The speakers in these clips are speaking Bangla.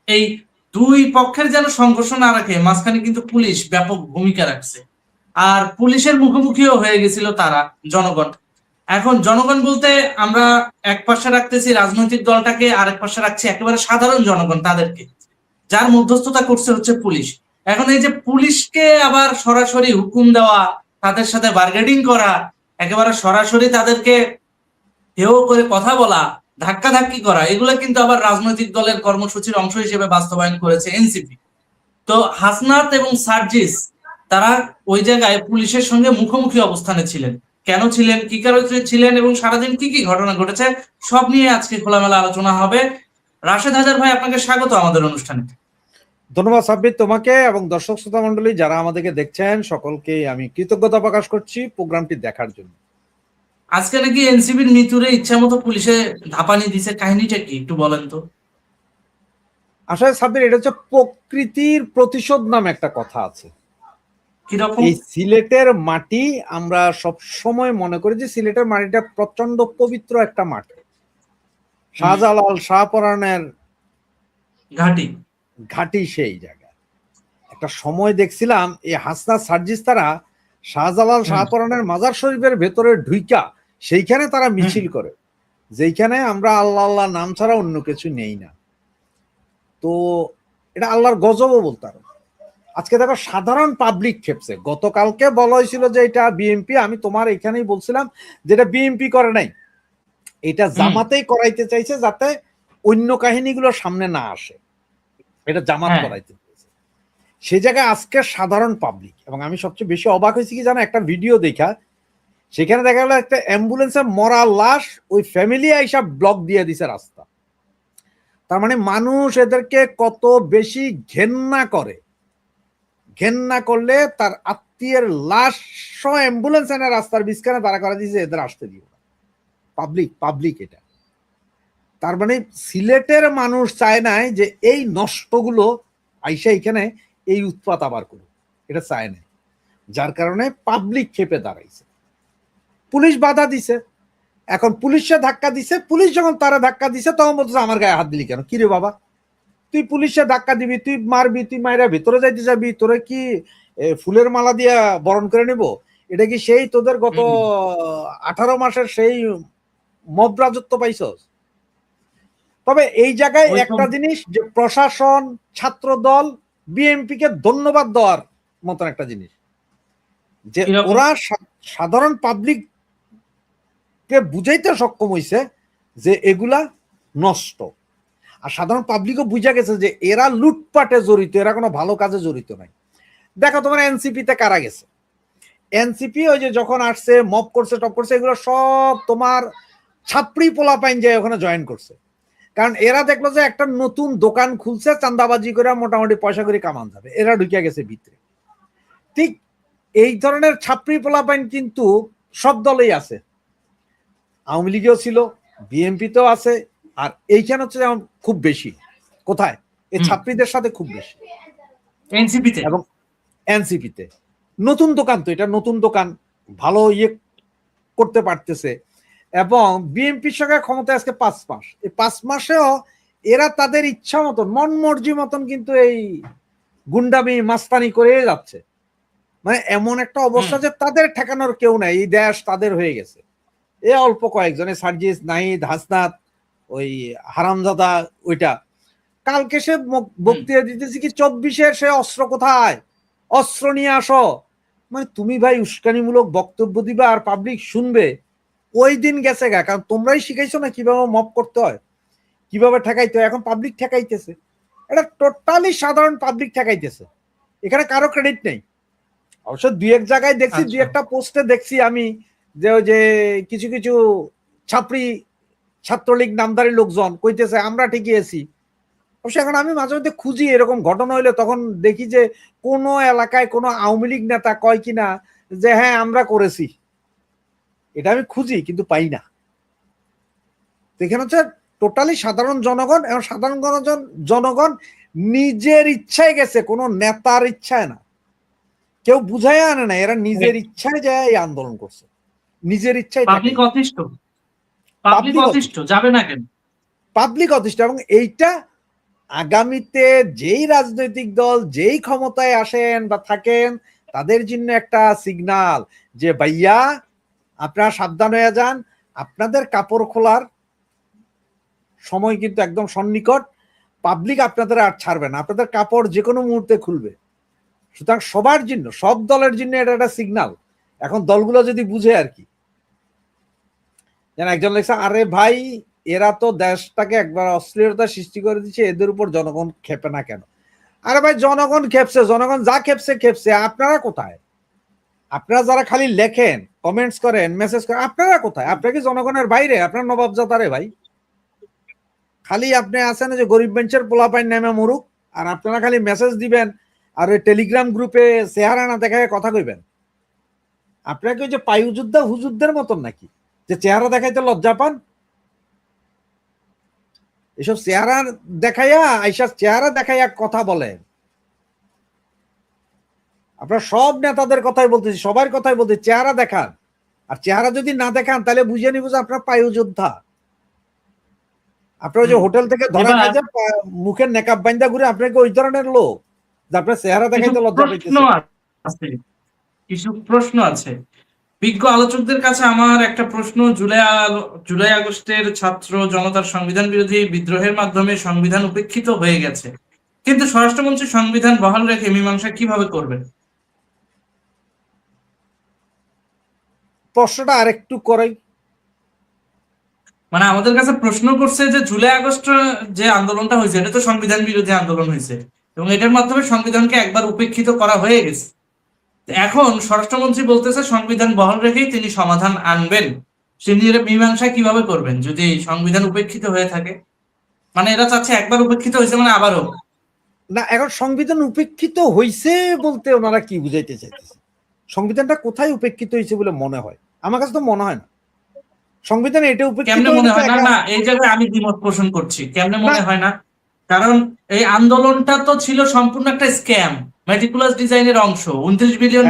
এই দুই পক্ষের যেন সংঘর্ষ না রাখে মাঝখানে কিন্তু পুলিশ ব্যাপক ভূমিকা রাখছে। আর পুলিশের মুখোমুখিও হয়ে গেছিল তারা, জনগণ। এখন জনগণ বলতে আমরা এক পাশে রাখতেছি রাজনৈতিক দলটাকে, আরেক পাশে রাখছি একেবারে সাধারণ জনগণ, তাদেরকে, যার মধ্যস্থতা করছে হচ্ছে পুলিশ। এখন এই যে পুলিশকে আবার সরাসরি হুকুম দেওয়া, তাদের সাথে বার্গেনিং করা, একেবারে সরাসরি তাদেরকে হেও করে কথা বলা, ধাক্কাধাক্কি করা, এগুলো কিন্তু আবার রাজনৈতিক দলের কর্মসূচির অংশ হিসেবে বাস্তবায়ন করেছে এনসিপি। তো হাসনাত এবং সার্জিস তারা ওই জায়গায় পুলিশের সঙ্গে মুখোমুখি অবস্থানে ছিলেন। কেন ছিলেন, কি কারণে ছিলেন, এবং সারাদিন কি কি ঘটনা ঘটেছে সব নিয়ে আজকে খোলামেলা আলোচনা হবে। রাশেদ হাজার ভাই, আপনাকে স্বাগত আমাদের অনুষ্ঠানে। ধন্যবাদ সাব্বির, তোমাকে এবং দর্শক শ্রোতা মন্ডলী যারা আমাদেরকে দেখছেন সকলকে আমি কৃতজ্ঞতা প্রকাশ করছি প্রোগ্রামটি দেখার জন্য। আজকে নাকি এনসিপির মিতুরে ইচ্ছা মতো পুলিশে ধাপানি দিছে, কাহিনীটা কি একটু বলেন তো। আসলে সাব্বির, এটা হচ্ছে প্রকৃতির প্রতিশোধ নামে একটা কথা আছে। কিরকম? এই সিলেটের মাটি আমরা সব সময় মনে করি যে সিলেটের মাটিটা প্রচন্ড পবিত্র একটা মাটি, শাহজালাল শাহপরানের ঘাটি ঘাটি। সেই জায়গা একটা সময় দেখছিলাম এই হাসনাত সার্জিস তারা শাহজালাল শাহপরানের মাজার শরীফের ভেতরে ঢুইকা সেইখানে তারা মিছিল করে, যেইখানে আমরা আল্লাহ আল্লাহ নাম ছাড়া অন্য কিছু নেই না। তো এটা আল্লাহর গজবও বলতে পারো। আজকে দেখো সাধারণ পাবলিক খেপছে। গতকালকে বলা হয়েছিল যে এটা বিএনপি, আমি তোমার এখানেই বলছিলাম যেটা বিএনপি করে নাই, এটা জামাতেই করাইতে চাইছে যাতে অন্য কাহিনীগুলো সামনে না আসে, এটা জামাত করাইতে চাইছে। সেই জায়গায় আজকে সাধারণ পাবলিক, এবং আমি সবচেয়ে বেশি অবাক হয়েছি কি জানো, একটা ভিডিও দেখা সেখানে দেখা গেল একটা অ্যাম্বুলেন্সে মরা লাশ, ওই ফ্যামিলি আইসা ব্লক দিয়ে দিছে রাস্তা। তার মানে মানুষ এদেরকে কত বেশি ঘেন্না করে, ঘেন্না করলে তার আত্মীয়ের লাশ অ্যাম্বুলেন্স এনে রাস্তার বিস্কানে তারা করে দিয়েছে এদের আসতে দিও না। পাবলিক পাবলিক এটা। তার মানে সিলেটের মানুষ চায় নাই যে এই নষ্টগুলো আইসা এখানে এই উৎপাত আবার করুক, এটা চায় নাই। যার কারণে পাবলিক ক্ষেপে দাঁড়াইছে, পুলিশ বাধা দিছে। এখন পুলিশে ধাক্কা দিছে, পুলিশ যখন তারা ধাক্কা দিছে তখন বলতেছে আমার গায়ে হাত দিলি কেন? কিরে বাবা, তুই পুলিশে ধাক্কা দিবি, তুই মারবি, তুই মাইরা ভিতরে যাইতে যাবি, তোরে কি ফুলের মালা দিয়া বরণ করে নেব? এটা কি সেই তোদের গত 18 মাসের সেই মব রাজত্ব পাইছস? তবে এই জায়গায় একটা জিনিস, যে প্রশাসন, ছাত্র দল, বিএনপি কে ধন্যবাদ দেওয়ার মতন একটা জিনিস, যে ওরা সাধারণ পাবলিক কে বুঝাইতে সক্ষম হইছে যে এগুলা নষ্ট। আর সাধারণ পাবলিকও বুঝা গেছে যে এরা লুটপাটে জড়িত, এরা কোনো ভালো কাজে জড়িত নাই। দেখো তোমার এনসিপিতে কারা গেছে। এনসিপি ওই যে যখন আসছে মব করছে, টপ করছে, এগুলো সব তোমার ছাত্রী পোলাপাইন যায় ওখানে জয়েন করছে। কারণ এরা দেখলো যে একটা নতুন দোকান খুলছে, চান্দাবাজি করে মোটামুটি পয়সা করে কামান যাবে, এরা ঢুকিয়া গেছে ভিতরে। ঠিক এই ধরনের ছাত্রী পোলাপাইন কিন্তু সব দলেই আছে, আওয়ামী লীগেও ছিল, বিএনপিতেও আছে, আর এইখানে হচ্ছে যেমন খুব বেশি। কোথায়? এই ছাত্রীদের সাথে খুব বেশি এনসিপিতে এবং এনসিপিতে। নতুন দোকান তো, এটা নতুন দোকান, ভালো ইয়ে করতে পারতেছে। এবং বিএনপির সঙ্গে ক্ষমতা আজকে 5 মাস, এই 5 মাসেও এরা তাদের ইচ্ছা মতন, মন মর্জি মতন কিন্তু এই গুন্ডামি মাস্তানি করে যাচ্ছে। মানে এমন একটা অবস্থা যে তাদের ঠেকানোর কেউ নাই, এই দেশ তাদের হয়ে গেছে। এ অল্প কয়েকজনে, সার্জিস, নাহিদ, হাসনাত, ওই হারামজাদা ওইটা। কালকে সে বক্তৃতা দিতেছি কি 24-এর সে অস্ত্র কোথায়, অস্ত্র নিয়ে আসো। মানে তুমি ভাই উস্কানিমূলক বক্তব্য দিবা আর পাবলিক শুনবে, ওই দিন গেছে গা। কারণ তোমরাই শিখাইছো না কিভাবে মব করতে হয়, কিভাবে ঠেকাইতে হয়, এখন পাবলিক ঠেকাইতেছে। এটা টোটালি সাধারণ পাবলিক ঠেকাইতেছে, এখানে কারো ক্রেডিট নেই। অবশ্য 2-1 জায়গায় দেখছি, 2-1টা পোস্টে দেখছি আমি যে ওই যে কিছু কিছু ছাত্রলীগ নামধারী লোকজন কইতেছে আমরা ঠিকই আছি। অবশ্য এখন আমি মাঝে মধ্যে খুঁজি এরকম ঘটনা হইলে, তখন দেখি যে কোন এলাকায় কোন আওয়ামী লীগ নেতা কয় কিনা যে হ্যাঁ আমরা করেছি, এটা আমি খুঁজি কিন্তু পাই না। এখানে হচ্ছে টোটালি সাধারণ জনগণ, এবং সাধারণ জনগণ নিজের ইচ্ছায় গেছে, কোনো নেতার ইচ্ছায় না, কেউ বুঝাই আনে না, এরা নিজের ইচ্ছায় যায় এই আন্দোলন করছে, নিজের ইচ্ছায়। পাবলিক অতিষ্ঠ যাবে না কেন? পাবলিক অতিষ্ঠ। এবং এইটা আগামীতে যেই রাজনৈতিক দল যেই ক্ষমতায় আসেন বা থাকেন তাদের জন্য একটা সিগনাল যে ভাইয়া আপনারা সাবধান হয়ে যান, আপনাদের কাপড় খোলার সময় কিন্তু একদম সন্নিকট, পাবলিক আপনাদের আর ছাড়বে না, আপনাদের কাপড় যে কোনো মুহূর্তে খুলবে। সুতরাং সবার জন্য, সব দলের জন্য এটা একটা সিগনাল। এখন দলগুলো যদি বুঝে আর কি, যেন একজন লেখছে আরে ভাই এরা তো দেশটাকে একবার অশ্লীলতা সৃষ্টি করে দিচ্ছে, এদের উপর জনগণ খেপে না কেন? আরে ভাই জনগণ খেপছে, জনগণ যা খেপছে খেপছে, আপনারা কোথায়? আপনারা যারা খালি লেখেন, কমেন্টস করেন, মেসেজ করেন, আপনারা কোথায়? আপনারা কি জনগণের বাইরে? আপনার নবাবজাদারে ভাই, খালি আপনি আছেন যে গরিব বেঞ্চের পোলাপাইন নেমে মরুক, আর আপনারা খালি মেসেজ দিবেন আর ওই টেলিগ্রাম গ্রুপে চেহারা না দেখায় কথা কইবেন। আপনারা কি ওই যে পায়ু যোদ্ধা হুজুরদের মতন নাকি যে চেহারা দেখাইতে লজ্জা পান? এসব চেহারা দেখাইয়া আইসা চেহারা দেখাইয়া কথা বলেন। আপনারা সব নেতাদের কথাই বলতেছি, সবার কথাই বলতেছি, চেহারা দেখান। আর চেহারা যদি না দেখান তাহলে বুঝিয়ে নিব যে আপনার পায়ু যোদ্ধা। আপনার যে হোটেল থেকে ধরা খাই যে মুখের নেকাব বাইন্দা ঘুরে, আপনাকে ওই ধরনের লোক যে আপনার চেহারা দেখাইতে লজ্জা পাইতেছে। কিছু প্রশ্ন আছে বিজ্ঞ আলোচকদের কাছে। আমার একটা প্রশ্ন, জুলাই আগস্টের ছাত্র জনতার সংবিধান বিরোধী বিদ্রোহের মাধ্যমে সংবিধান উপেক্ষিত হয়ে গেছে, কিন্তু স্বরাষ্ট্রমন্ত্রী সংবিধান বহাল রেখে মীমাংসা কিভাবে করবেন? প্রশ্নটা আরেকটু করাই। মানে আমাদের কাছে প্রশ্ন করছে যে জুলাই আগস্ট যে আন্দোলনটা হয়েছে এটা তো সংবিধান বিরোধী আন্দোলন হয়েছে এবং এটার মাধ্যমে সংবিধানকে একবার উপেক্ষিত করা হয়ে গেছে। এখন স্বরাষ্ট্রমন্ত্রী বলতেছে সংবিধান বহাল রেখেই তিনি সমাধান আনবেন, সে নিয়ে মীমাংসা কিভাবে করবেন যদি সংবিধান উপেক্ষিত হয়ে থাকে? মানে এরা চাচ্ছে একবার উপেক্ষিত হয়েছে মানে আবারও না, এখন সংবিধান উপেক্ষিত হয়েছে বলতে ওনারা কি বুঝাইতে চাইতেছে? সংবিধানটা কোথায় উপেক্ষিত হয়েছে বলে মনে হয়? আমার কাছে তো মনে হয় না সংবিধান এটা উপেক্ষিত কেমনে মনে হয় না। হয়েছে। না, এই জায়গায় আমি দ্বিমত পোষণ করছি। কেমনে মনে হয় না? কারণ এই আন্দোলনটা তো ছিল সম্পূর্ণ একটা স্ক্যাম, মেটিকুলাস ডিজাইনের অংশ, $29 বিলিয়ন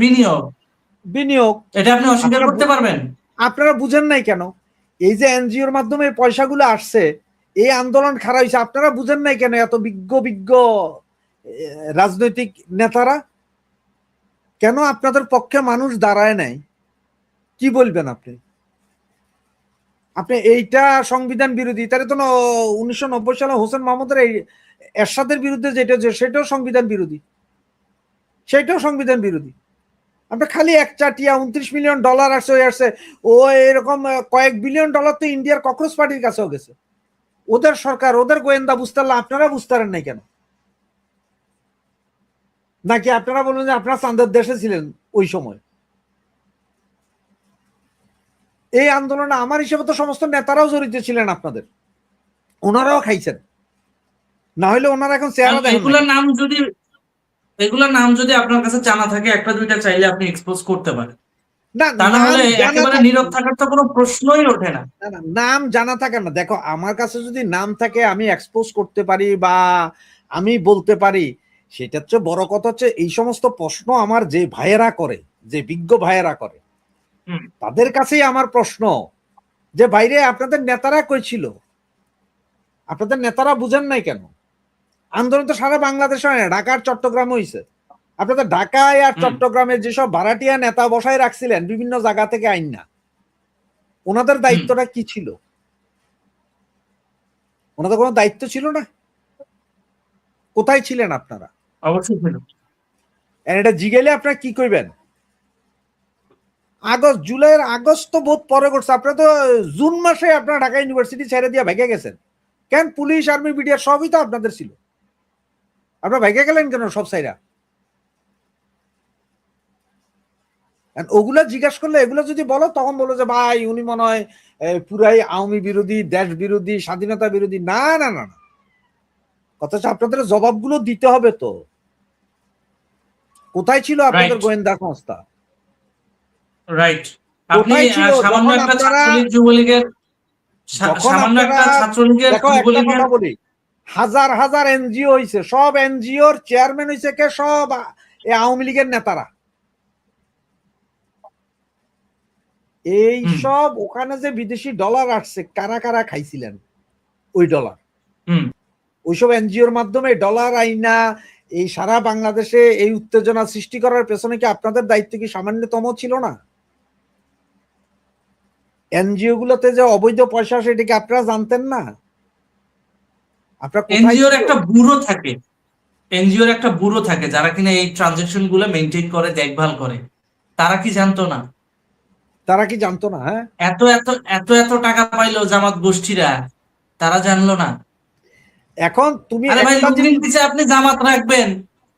বিনিয়োগ। বিনিয়োগ। এটা আপনি অস্বীকার করতে পারবেন? আপনারা বুঝেন নাই কেন? এই যে এনজিওর মাধ্যমে পয়সাগুলো আসছে, এই আন্দোলন খাড়া হয়েছে, আপনারা বুঝেন নাই কেন? এত বিজ্ঞ বিজ্ঞ রাজনৈতিক নেতারা কেন আপনাদের পক্ষে মানুষ দাঁড়ায় নাই? কি বলবেন আপনি? আপনি এইটা সংবিধান বিরোধী, তাহলে তো 1990 সালে হোসেন মাহমুদের এই এরশাদের বিরুদ্ধে যেটা, সেটাও সংবিধান বিরোধী, সেটাও সংবিধান বিরোধী। আমরা খালি $1 $29 মিলিয়ন আসছে, ও এরকম কয়েক বিলিয়ন ডলার তো ইন্ডিয়ার ককরোচ পার্টির কাছেও গেছে। ওদের সরকার, ওদের গোয়েন্দা বুঝতে পারলে আপনারা বুঝতে পারেন নাই কেন? নাকি আপনারা বলুন যে আপনারা চাঁদের দেশে ছিলেন ওই সময়? এই আন্দোলনে আমার হিসেবে তো সমস্ত নেতারাও জড়িত ছিলেন, আপনাদের ওনারাও খাইছেন, না হলে ওনারা এখন চেহারা দেখেন। এগুলোর নাম যদি আপনার কাছে জানা থাকে, একটা দুইটা চাইলে আপনি এক্সপোজ করতে পারেন। না, তা না নাম হলে জানা একেবারে থাকে, নীরব থাকার তো কোনো প্রশ্নই ওঠে না। নাম জানা থাকে না। দেখো আমার কাছে যদি নাম থাকে আমি এক্সপোজ করতে পারি বা আমি বলতে পারি, সেটা হচ্ছে বড় কথা। হচ্ছে এই সমস্ত প্রশ্ন আমার যে ভাইয়েরা করে, যে বিজ্ঞ ভাইয়েরা করে, তাদের কাছেই আমার প্রশ্ন যে বাইরে আপনাদের নেতারা কই ছিল? আপনাদের নেতারা বুঝেন নাই কেন? আন্দোলন তো সারা বাংলাদেশে হয় না, ঢাকার চট্টগ্রামে হয়েছে। আপনাদের ঢাকায় আর চট্টগ্রামে যেসব ভাড়াটিয়া নেতা বসায় রাখছিলেন বিভিন্ন জায়গা থেকে আইন না, ওনাদের দায়িত্বটা কি ছিল? ওনাদের কোনো দায়িত্ব ছিল না? কোথায় ছিলেন আপনারা? অবশ্যই ছিল। এটা জিগেলে আপনারা কি কইবেন? আগস্ট, জুলাইয়ের আগস্ট তো বহুত পরে করছে। আপনারা তো জুন মাসে আপনারা ঢাকা ইউনিভার্সিটি ছেড়ে দিয়ে ভেগে গেছেন কেন? পুলিশ, আর্মি, বিডিআর সবই তো আপনাদের ছিল, আপনারা ভেগে গেলেন কেন সব সাইরা? ওগুলা জিজ্ঞাসা করলে, এগুলো যদি বলো তখন বলো যে ভাই উনি মনে হয় পুরাই আওয়ামী বিরোধী, দেশ বিরোধী, স্বাধীনতা বিরোধী। না না না না, অথচ আপনাদের জবাবগুলো দিতে হবে তো। কোথায় ছিল আপনাদের গোয়েন্দা সংস্থা? রাইট। আপনি কোথায় ছিল সামান্য যখন একটা আপনারা, ছাত্রলীগ যুবলীগের যখন সামান্য আপনারা, একটা ছাত্রলীগের দেখো একটা কথা বলি, হাজার হাজার এনজিও হয়েছে, সব এনজিওর চেয়ারম্যান হয়েছে কে? সব আওয়ামী লীগের নেতারা। এই সব ওখানে যে বিদেশি ডলার আসছে, কারা কারা খাইছিলেন ওই ডলার? ওইসব এনজিওর মাধ্যমে ডলার আইনা এই সারা বাংলাদেশে এই উত্তেজনা সৃষ্টি করার পেছনে কি আপনাদের দায়িত্ব কি সামান্যতম ছিল না? এনজিও গুলোতে যে অবৈধ পয়সা সেটা কি আপনারা জানতেন না? আপনারা কোথায় এনজিওর ছিল? একটা ব্যুরো থাকে, এনজিওর একটা ব্যুরো থাকে যারা কিনা এই ট্রানজেকশন গুলো মেনটেন করে, দেখভাল করে। তারা কি জানতো না? তারা কি জানতো না? হ্যাঁ, এত এত এত এত টাকা পাইলো জামাত গোষ্ঠীরা, তারা জানলো না? এখন তুমি আরে ভাই, একটা লুঙ্গির নিচে আপনি জামাত রাখবেন,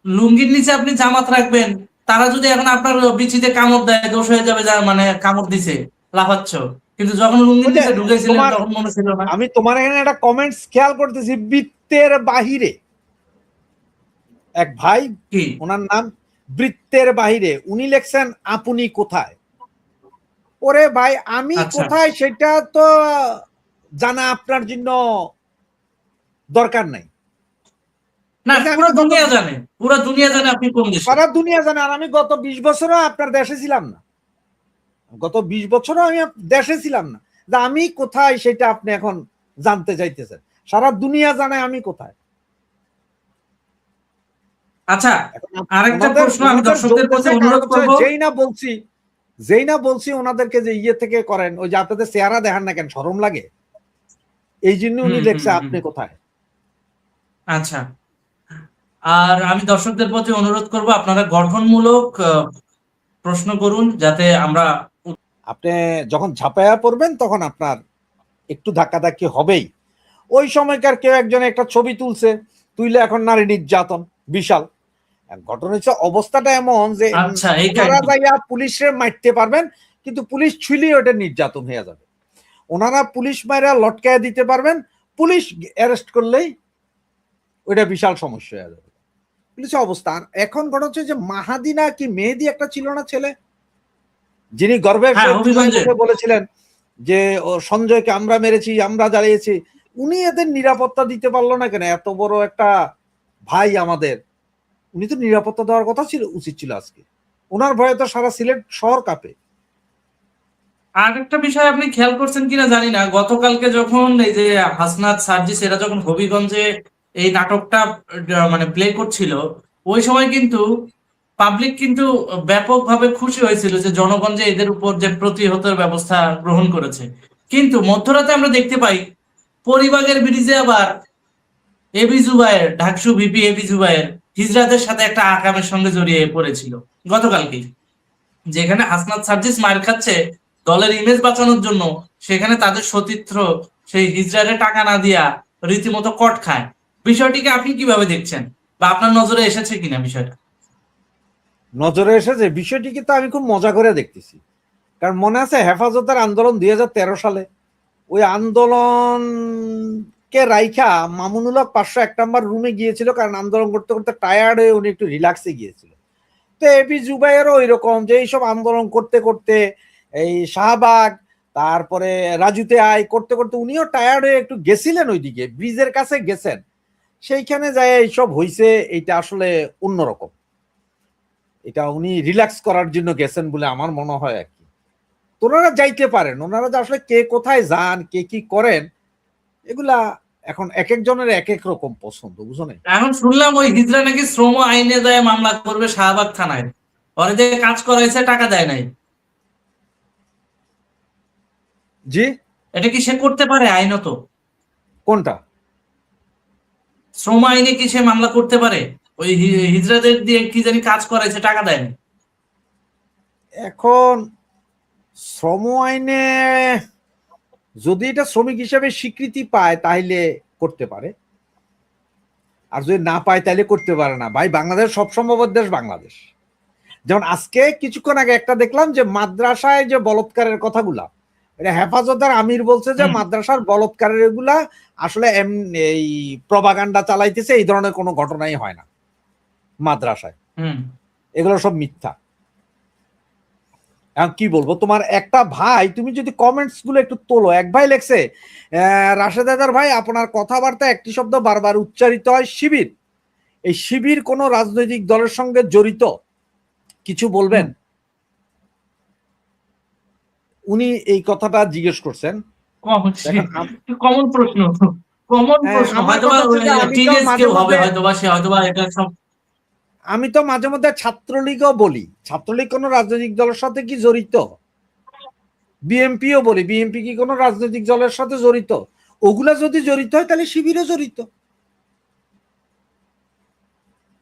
লুঙ্গির নিচে আপনি জামাত রাখবেন, তারা যদি এখন আপনার বিচিতে কামড় দেয়, দোষ হয়ে যাবে, যা মানে কামড় দিছে, লাফাচ্ছ। কিন্তু যখন লুঙ্গির ওই যে নিচে ঢুকেছিলেন তোমার, তখন মনে ছিল না? আমি তোমার এখানে একটা কমেন্টস খেয়াল করতেছি, বৃত্তের বাহিরে এক ভাই, কি? ওনার নাম বৃত্তের বাহিরে, উনি লেখছেন আপনি কোথায়। ওরে ভাই, আমি আচ্ছা, কোথায় সেটা তো জানা আপনার জন্য দরকার নাই। না, এই যে আমি পুরো তো গত, দুনিয়া জানে, পুরো দুনিয়া জানে আপনি কোন দেশে। সারা দুনিয়া জানে, আর আমি গত 20 বছরও আপনার দেশে ছিলাম না, গত 20 বছরও আমি দেশে ছিলাম না। যে আমি কোথায় সেটা আপনি এখন জানতে চাইতেছেন। সারা দুনিয়া জানে আমি কোথায়। আচ্ছা, এখন আরেকটা ওনাদের প্রশ্ন আমি ওনাদের দর্শকদের প্রতি জ্বলতেছে, কারণ অনুরোধ হচ্ছে করব। যেই না বলছি ওনাদেরকে যে ইয়ে থেকে করেন, ওই যে আপনাদের চেহারা দেখান না কেন, শরম লাগে, এই জন্য উনি হুম, হুম, লেখছে হুম। আপনি কোথায়। আচ্ছা, আর আমি দর্শকদের প্রতি অনুরোধ করব, আপনারা গঠনমূলক প্রশ্ন করুন, যাতে আমরা আপনি যখন ঝাঁপায়া পড়বেন তখন আপনার একটু ধাক্কাধাক্কি হবেই। ওই সময়কার কেউ একজন একটা ছবি তুলছে, তুইলে এখন নারী নির্যাতন বিশাল ঘটনা হচ্ছে। অবস্থাটা এমন যে আচ্ছা, এই ওনারা কাহিনী। যাইয়া পুলিশের মারতে পারবেন, কিন্তু পুলিশ ছুইলে ওটা নির্যাতন হয়ে যাবে। ওনারা পুলিশ মাইরা লটকায় দিতে পারবেন, পুলিশ অ্যারেস্ট করলেই ওইটা বিশাল সমস্যা হয়ে যাবে। পুলিশের অবস্থা। আর এখন ঘটনা হচ্ছে যে মাহাদিনা কি মেহেদি একটা ছিল না ছেলে, যিনি গর্বের হ্যাঁ, সহিত থানায় হবিগঞ্জে। বসে বলেছিলেন যে ও সঞ্জয়কে আমরা মেরেছি, আমরা জ্বালিয়েছি। উনি এদের নিরাপত্তা দিতে পারলো না কেন? এত বড় একটা ভাই আমাদের, উনি তো নিরাপত্তা দেওয়ার কথা ছিল, উচিত ছিল আজকে। ওনার ভয়ে তো সারা সিলেট শহর কাঁপে। আর একটা বিষয় আপনি খেয়াল করছেন কিনা জানি না, গতকালকে যখন এই যে হাসনাত সার্জিস এরা যখন হবিগঞ্জে এই নাটকটা মানে প্লে করছিল, ওই সময় কিন্তু পাবলিক কিন্তু ব্যাপকভাবে খুশি হয়েছিল যে জনগণ যে এদের উপর যে প্রতিহতের ব্যবস্থা গ্রহণ করেছে। কিন্তু মধ্যরাতে আমরা দেখতে পাই পরিবাগের ব্রিজে আবার AB Zubair, DUCSU VP AB Zubair হিজড়াদের সাথে একটা আকামের সঙ্গে জড়িয়ে পড়েছিল গতকালকেই। যেখানে হাসনাত সার্জিস মার খাচ্ছে দলের ইমেজ বাঁচানোর জন্য, সেখানে তাদের সতীর্থ সেই হিজড়ারে টাকা না দিয়া রীতিমতো কট খায়। বিষয়টিকে আপনি কিভাবে দেখছেন, বা আপনার নজরে এসেছে কিনা বিষয়টা? নজরে এসেছে বিষয়টিকে, তো আমি খুব মজা করে দেখতেছি। কারণ মনে আছে হেফাজতের আন্দোলন 2013 সালে, ওই আন্দোলনকে রাইখা মামুনুল হক 501 নম্বর রুমে গিয়েছিল, কারণ আন্দোলন করতে করতে টায়ার্ড হয়ে উনি একটু রিল্যাক্সে গিয়েছিল। তো এবি জুবাইরও ওইরকম, যে এইসব আন্দোলন করতে করতে এই শাহবাগ, তারপরে রাজুতে আয় করতে করতে উনিও টায়ার্ড হয়ে একটু গেছিলেন, ওইদিকে ব্রিজের কাছে গেছেন, সেইখানে যায় এইসব হইছে। এইটা আসলে অন্যরকম, এটা উনি রিল্যাক্স করার জন্য গেছেন বলে আমার মনে হয় আর কি। তো ওনারা যাইতে পারেন, ওনারা যে আসলে কে কোথায় যান, কে কি করেন, এগুলা এখন এক একজনের এক এক রকম পছন্দ, বুঝো না? এখন শুনলাম ওই হিজড়া নাকি শ্রম আইনে দেয় মামলা করবে শাহবাগ থানায়, পরে যে কাজ করাইছে টাকা দেয় নাই। জি, এটা কি সে করতে পারে আইনত? কোনটা? শ্রম আইনে কি সে মামলা করতে পারে? ওই হিজড়াদের দিয়ে কি জানি কাজ করাইছে, টাকা দেয়নি। এখন শ্রম আইনে যদি এটা শ্রমিক হিসেবে স্বীকৃতি পায় তাহলে করতে পারে, আর যদি না পায় তাহলে করতে পারে না। ভাই, বাংলাদেশ সব সম্ভবের দেশ বাংলাদেশ। যেমন আজকে কিছুক্ষণ আগে একটা দেখলাম যে মাদ্রাসায় যে বলৎকারের কথাগুলা, এটা হেফাজতের আমির বলছে যে হুম, মাদ্রাসার বলৎকারের এগুলা আসলে এই প্রপাগান্ডা চালাইতেছে, এই ধরনের কোনো ঘটনাই হয় না মাদ্রাসায়, হুম। এগুলো সব মিথ্যা। এখন কি বলবো, তোমার একটা ভাই, তুমি যদি কমেন্টস গুলো একটু তোলো, এক ভাই লেখছে রাশেদ হায়দার ভাই, আপনার কথাবার্তা একটি শব্দ বারবার উচ্চারিত হয়, শিবির। এই শিবির কোন রাজনৈতিক দলের সঙ্গে জড়িত, কিছু বলবেন? উনি এই কথাটা জিজ্ঞেস করছেন। কমন দেখেন কমন প্রশ্ন, কমন প্রশ্ন, আমার হয়তোবা কথা হচ্ছে যে টিনেজ কেউ হবে, হয়তোবা সে হয়তোবা এটা সব। আমি তো মাঝে মধ্যে ছাত্রলীগও বলি, ছাত্রলীগ কোনো রাজনৈতিক দলের সাথে কি জড়িত? বিএনপিও বলি, বিএনপি কি কোনো রাজনৈতিক দলের সাথে জড়িত? ওগুলা যদি জড়িত হয় তাহলে শিবিরও জড়িত।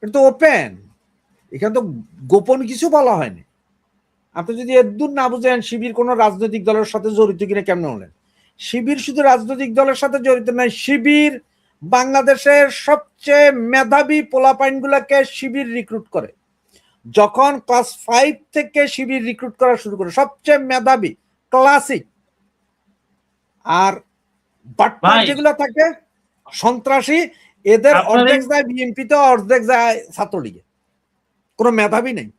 এটা তো ওপেন, এখানে তো গোপন কিছু বলা হয়নি। আপনি যদি এদূর না বুঝেন শিবির কোনো রাজনৈতিক দলের সাথে জড়িত কিনা কেমন হলেন? শিবির শুধু রাজনৈতিক দলের সাথে জড়িত নয়, শিবির বাংলাদেশের সবচেয়ে মেধাবী পোলাপাইন গুলাকে শিবির রিক্রুট করে। যখন ক্লাস 5 থেকে শিবির রিক্রুট করা শুরু করে, সবচেয়ে মেধাবী ক্লাসিক। আর বাটপার ভাই যেগুলো থাকে সন্ত্রাসী, এদের আপনার অর্ধেক যায় বিএনপিতে, অর্ধেক যায় ছাত্রলীগে, কোনো মেধাবী নেই।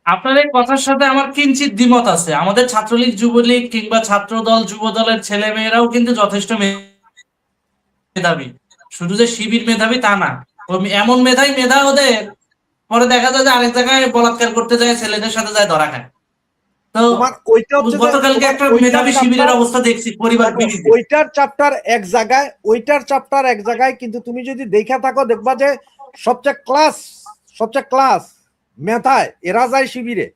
আপনার এই কথার সাথে আমার কিঞ্চিত দ্বিমত আছে। আমাদের ছাত্রলীগ, যুবলীগ কিংবা ছাত্রদল, যুব দলের ছেলে মেয়েরাও কিন্তু যথেষ্ট মেধাবী। শুধু যে শিবির মেধাবী তা না, এমন মেধাই মেধা ওদের, পরে দেখা যায় যে আরেক জায়গায় বলাৎকার করতে যায়, ছেলেদের সাথে যায় ধরা খায়। তো তোমার ওইটা হচ্ছে যে গতকালকে তোমার একটা ওইটার মেধাবী শিবিরের চ্যাপ্টার, অবস্থা দেখছি পরিবার দেখো বিরোধী। ওইটার চ্যাপ্টার এক জায়গায়, ওইটার চ্যাপ্টার এক জায়গায়, কিন্তু তুমি যদি দেখে থাকো দেখবা যে সবচেয়ে ক্লাস মেধায় এরা যায় শিবিরে।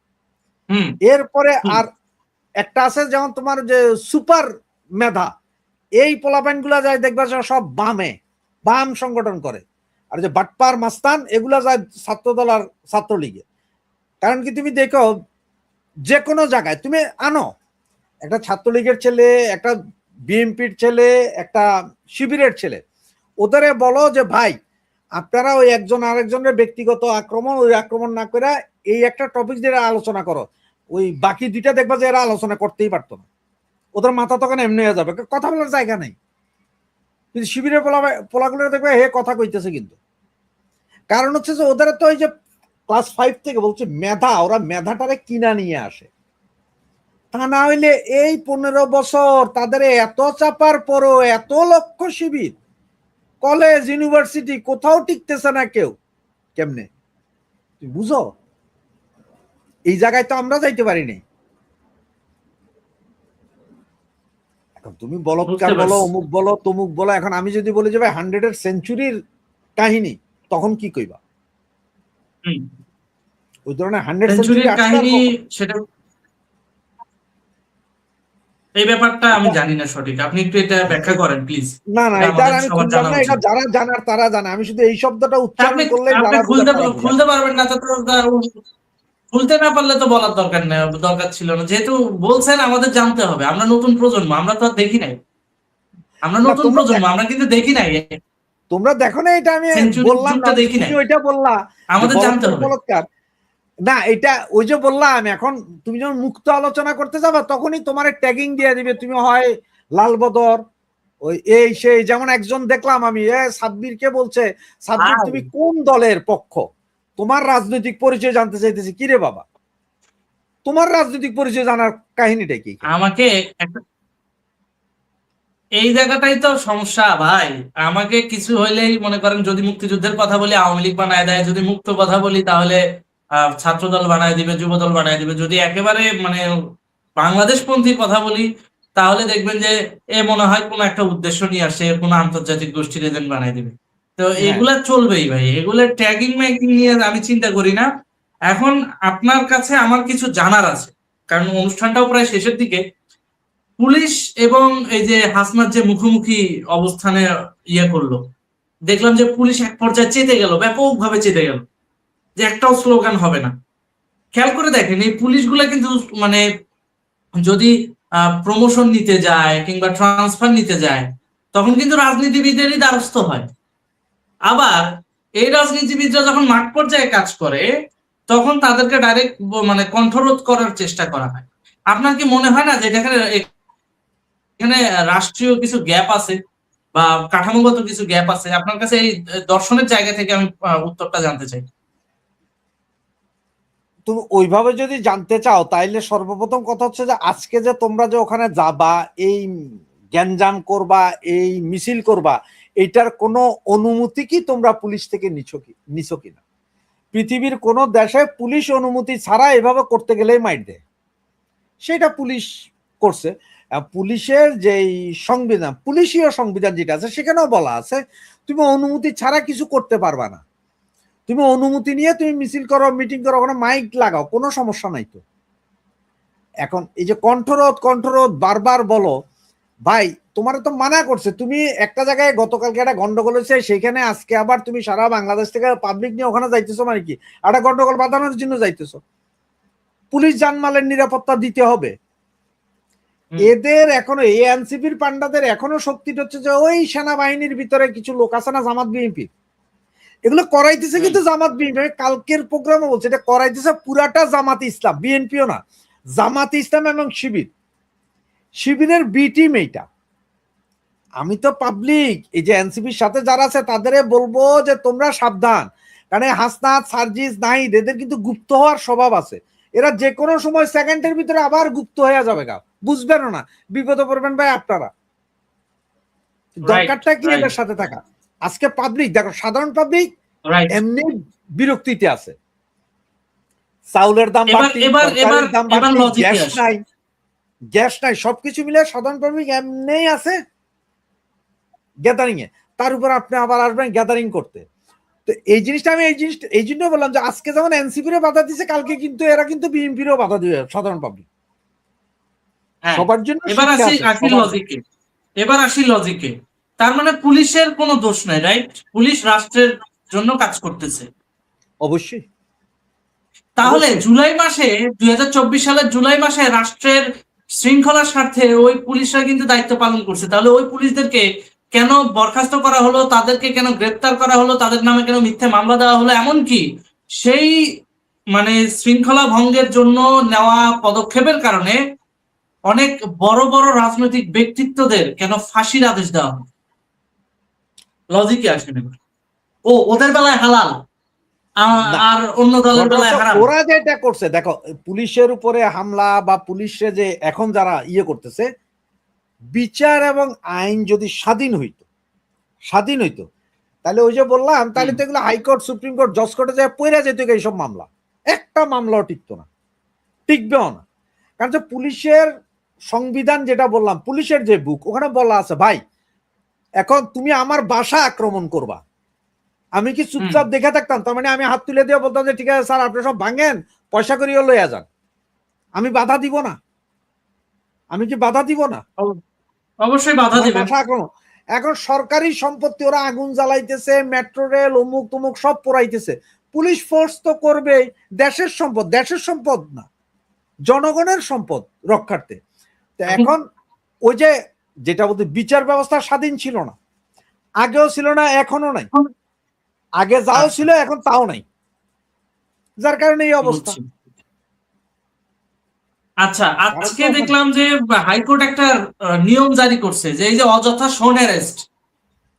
হুম এরপরে হুম। আর একটা আছে যেমন তোমার যে সুপার মেধা, এই পোলাপাইন গুলা যায় দেখবা যে সব বাম সংগঠন করে। আর যে বাটপার মাস্তান এগুলা যায় ছাত্রদল আর ছাত্রলীগে। কারণ কি তুমি দেখো যে কোনো জায়গায় তুমি আনো একটা ছাত্রলীগের ছেলে, একটা বিএনপির ছেলে, একটা শিবিরের ছেলে, ওদের বলো যে ভাই আপনারা ওই একজন আরেকজনের ব্যক্তিগত আক্রমণ, ওই আক্রমণ না করে এই একটা টপিক দিয়ে আলোচনা করো, ওই বাকি দুইটা দেখবা যে এরা আলোচনা করতেই পারতো না। ওদের মাথা তখন এমনি হয়ে যাবে, কথা বলার জায়গা নেই। কিন্তু শিবিরের পোলাগুলো দেখবে হে কথা কইতেছে, কিন্তু কারণ হচ্ছে যে ওদের তো ওই যে ক্লাস 5 থেকে বলছে মেধা, ওরা মেধাটারে কিনা নিয়ে আসে। তা না হইলে এই 15 বছর তাদের এত চাপার পরও এত লক্ষ শিবির, কলেজ ইউনিভার্সিটি কোথাও টিকতেছে না কেউ, কেমনে বুঝো? এই জায়গায় তো আমরা যাইতে পারিনি। এখন তুমি বলৎকার বুঝতে বলো, পারছি। অমুক বলো, তমুক বলো, এখন আমি যদি বলে যাবে 100-এর সেঞ্চুরির কাহিনী, তখন কি কইবা? হুম। ওই ধরনের 100 সেঞ্চুরি সেঞ্চুরির আসবে আর কাহিনী, কখন? সেটা এই ব্যাপারটা আমি এটা জানি না সঠিক, আপনি একটু এটা ব্যাখ্যা করেন প্লিজ। না না, এটা এটা আর আমাদের আমি সবার খুললাম জানা না, এটা উচিত। যারা জানার তারা জানে। আমি শুধু এই শব্দটা তা উচ্চারণ আপনি করলে আপনি যারা বুঝে তারা বুঝে। খুলতে পারবেন না, তো খুলতে না পারলে তো বলার দরকার ছিল না। যেহেতু বলছেন আমাদের জানতে হবে, আমরা নতুন প্রজন্ম, আমরা তো আর দেখি নাই। আমরা না নতুন প্রজন্ম, আমরা কিন্তু দেখি নাই, তোমরা দেখো না, এটা আমি সেঞ্চুরির বললাম না, যুগটা দেখি তুমি নাই, ওইটা বললা যে আমাদের জানতে বলৎকার হবে। বলৎকার। না এটা ওই যে বললাম, এখন তুমি যখন মুক্ত আলোচনা করতে যাবে তখনই তোমার ট্যাগিং দিয়ে দিবে, তুমি হয় লাল বদর, ওই এই সেই। যেমন একজন দেখলাম আমি সাব্বিরকে বলছে, সাব্বির ভাই তুমি কোন দলের পক্ষ? তোমার রাজনৈতিক পরিচয় জানতে চাইতেছি। কিরে বাবা, তোমার রাজনৈতিক পরিচয় জানার কাহিনীটা কি এখানে? আমাকে এই জায়গাটাই তো সমস্যা ভাই। আমাকে কিছু হইলেই মনে করেন, যদি মুক্তিযুদ্ধের কথা বলি আওয়ামী লীগ বানায় দেয়, যদি মুক্ত কথা বলি তাহলে ছাত্রদল বানায় দিবে, যুবদল বানায় দিবে, যদি একেবারে মানে বাংলাদেশ পন্থীর কথা বলি তাহলে দেখবেন যে এ মনে হয় কোনো একটা উদ্দেশ্য নিয়ে আসে, কোনো আন্তর্জাতিক গোষ্ঠীর এজেন্ট বানায় দিবে। তো হ্যাঁ, এগুলা চলবেই ভাই, এগুলা ট্যাগিং ম্যাগিং নিয়ে আমি চিন্তা করি না। এখন আপনার কাছে আমার কিছু জানার আছে, কারণ অনুষ্ঠানটাও প্রায় শেষের দিকে। পুলিশ এবং এই যে হাসনাত যে মুখোমুখি অবস্থানে করলো, দেখলাম যে পুলিশ এক পর্যায়ে চেতে গেল, ব্যাপকভাবে চেতে গেল, যে একটাও স্লোগান হবে না। খেয়াল করে দেখেন এই পুলিশগুলা কিন্তু মানে যদি প্রমোশন নিতে যায় কিংবা ট্রান্সফার নিতে যায় তখন কিন্তু রাজনীতিবিদেরই দ্বারস্থ হয়। আবার এই রাজনীতিবিদরা যখন মাঠ পর্যায়ে কাজ করে তখন তাদেরকে ডাইরেক্ট মানে কণ্ঠরোধ করার চেষ্টা করা হয়। আপনার কি মনে হয় না যে এখানে রাষ্ট্রীয় কিছু গ্যাপ আছে বা কাঠামোগত কিছু গ্যাপ আছে? আপনার কাছে এই দর্শনের জায়গা থেকে আমি উত্তরটা জানতে চাই। তুমি ওইভাবে যদি জানতে চাও তাইলে সর্বপ্রথম কথা হচ্ছে যে আজকে যে তোমরা যে ওখানে যাবা, এই গ্যাঞ্জাম করবা, এই মিছিল করবা, এটার কোনো অনুমতি কি তোমরা পুলিশ থেকে নিছো কিনা? পৃথিবীর কোন দেশে পুলিশ অনুমতি ছাড়া এভাবে করতে গেলেই মাইর দেয়, সেটা পুলিশ করছে। পুলিশের যেই সংবিধান, পুলিশীয় সংবিধান যেটা আছে সেখানেও বলা আছে তুমি অনুমতি ছাড়া কিছু করতে পারবা না। তুমি অনুমতি নিয়ে তুমি মিছিল করো, মিটিং করো, ওখানে মাইক লাগাও, কোনো সমস্যা নাই তো। এখন এই যে কণ্ঠরোধ বারবার বলো, ভাই তোমার তো মানা করছে, তুমি একটা জায়গায় গতকালকে একটা গন্ডগোল হয়েছে, সেখানে আজকে আবার তুমি সারা বাংলাদেশ থেকে পাবলিক নিয়ে ওখানে যাইতেছো, মানে কি একটা গন্ডগোল বাঁধানোর জন্য যাইতেছো? পুলিশ জানমালের নিরাপত্তা দিতে হবে। এদের এখনো এই এনসিপির পান্ডাদের এখনো শক্তিটা হচ্ছে যে ওই সেনাবাহিনীর ভিতরে কিছু লোক আছে না জামাত বিএনপি, এগুলো করাইতেছে কিন্তু জামাত বিএনপি। কালকের প্রোগ্রামে বলছে এটা করাইতেছে পুরাটা জামাত ইসলাম, বিএনপিও না, জামাত ইসলাম এবং শিবিরের বি টিম এইটা। আমি তো পাবলিক এই যে এনসিপির সাথে যারা আছে তাদের বলবো যে তোমরা সাবধান, কারণ হাসনাত, সার্জিস, নাহিদ এদের কিন্তু গুপ্ত হওয়ার স্বভাব আছে। এরা যে কোনো সময় সেকেন্ডের ভিতরে আবার গুপ্ত হয়ে যাবে, গা বুঝবেন না, বিপদে পড়বেন ভাই আপনারা। দরকারটা কি এদের সাথে থাকা? আজকে পাবলিক দেখো, সাধারণ পাবলিক এমনি বিরক্তিতে আছে। চাউলের দাম বাড়তি, তরকারির দাম বাড়তি, গ্যাস নাই, সবকিছু মিলে সাধারণ পাবলিক এমনি আছে গ্যাদারিং এ। তার উপর আপনি আবার আসবেন গ্যাদারিং করতে। তো এই জিনিসটা আমি এই জন্য বললাম যে আজকে যেমন এনসিপিরও বাধা দিচ্ছে, কালকে কিন্তু এরা কিন্তু বিএনপিরও বাধা দিবে সাধারণ পাবলিক সবার জন্য। এবার আসি লজিকে। তার মানে পুলিশের কোনো দোষ নাই, রাইট? পুলিশ রাষ্ট্রের জন্য কাজ করতেছে অবশ্যই। তাহলে জুলাই মাসে 2024 সালের জুলাই মাসে রাষ্ট্রের শৃঙ্খলার স্বার্থে ওই পুলিশরা কিন্তু দায়িত্ব পালন করছে। তাহলে ওই পুলিশদেরকে কেন বরখাস্ত করা হলো, তাদেরকে কেন গ্রেপ্তার করা হলো, তাদের নামে কেন মিথ্যে মামলা দেওয়া হলো, এমনকি সেই মানে শৃঙ্খলা ভঙ্গের জন্য নেওয়া পদক্ষেপের কারণে অনেক বড় বড় রাজনৈতিক ব্যক্তিত্বদের কেন ফাঁসির আদেশ দেওয়া হলো? লজিকে আসেন। ওদের বেলায় হালাল আর অন্য দলের বেলায় হারাম। ওরা যেটা করছে দেখো, পুলিশের উপরে হামলা বা পুলিশে যে এখন যারা করতেছে, বিচার এবং আইন যদি স্বাধীন হইতো তাহলে ওই যে বললাম, তাহলে তো এগুলো হাইকোর্ট, সুপ্রিম কোর্ট, জজ কোর্টে যায় পইরা যেত এইসব মামলা, একটা মামলাও টিকতো না, টিকবেও না। কারণ যে পুলিশের সংবিধান যেটা বললাম, পুলিশের যে বুক, ওখানে বলা আছে ভাই এখন তুমি আমার বাসা আক্রমণ করবা, আমি কি চুপচাপ দেখে থাকতাম? তার মানে আমি হাত তুলে দিয়ে বলতাম যে ঠিক আছে স্যার আপনি সব ভাঙেন, পয়সা করিও লইয়া যান, আমি বাধা দিব না? আমি কি বাধা দিব না? অবশ্যই বাধা দিবে। এখন সরকারি সম্পত্তি ওরা আগুন জ্বালাইতেছে, মেট্রো রেল অমুক তমুক সব পোড়াইতেছে, পুলিশ ফোর্স তো করবে, দেশের সম্পদ না, জনগণের সম্পদ রক্ষার্থে। তো এখন ওই যে যেটা বলতে বিচার ব্যবস্থা স্বাধীন ছিল না, আগেও ছিল না, এখনো নাই, আগে যাও ছিল এখন তাও নাই, যার কারণে এই অবস্থা। আচ্ছা, আজকে দেখলাম যে হাইকোর্ট একটা নিয়ম জারি করছে যে এই যে অযথা শোন অ্যারেস্ট,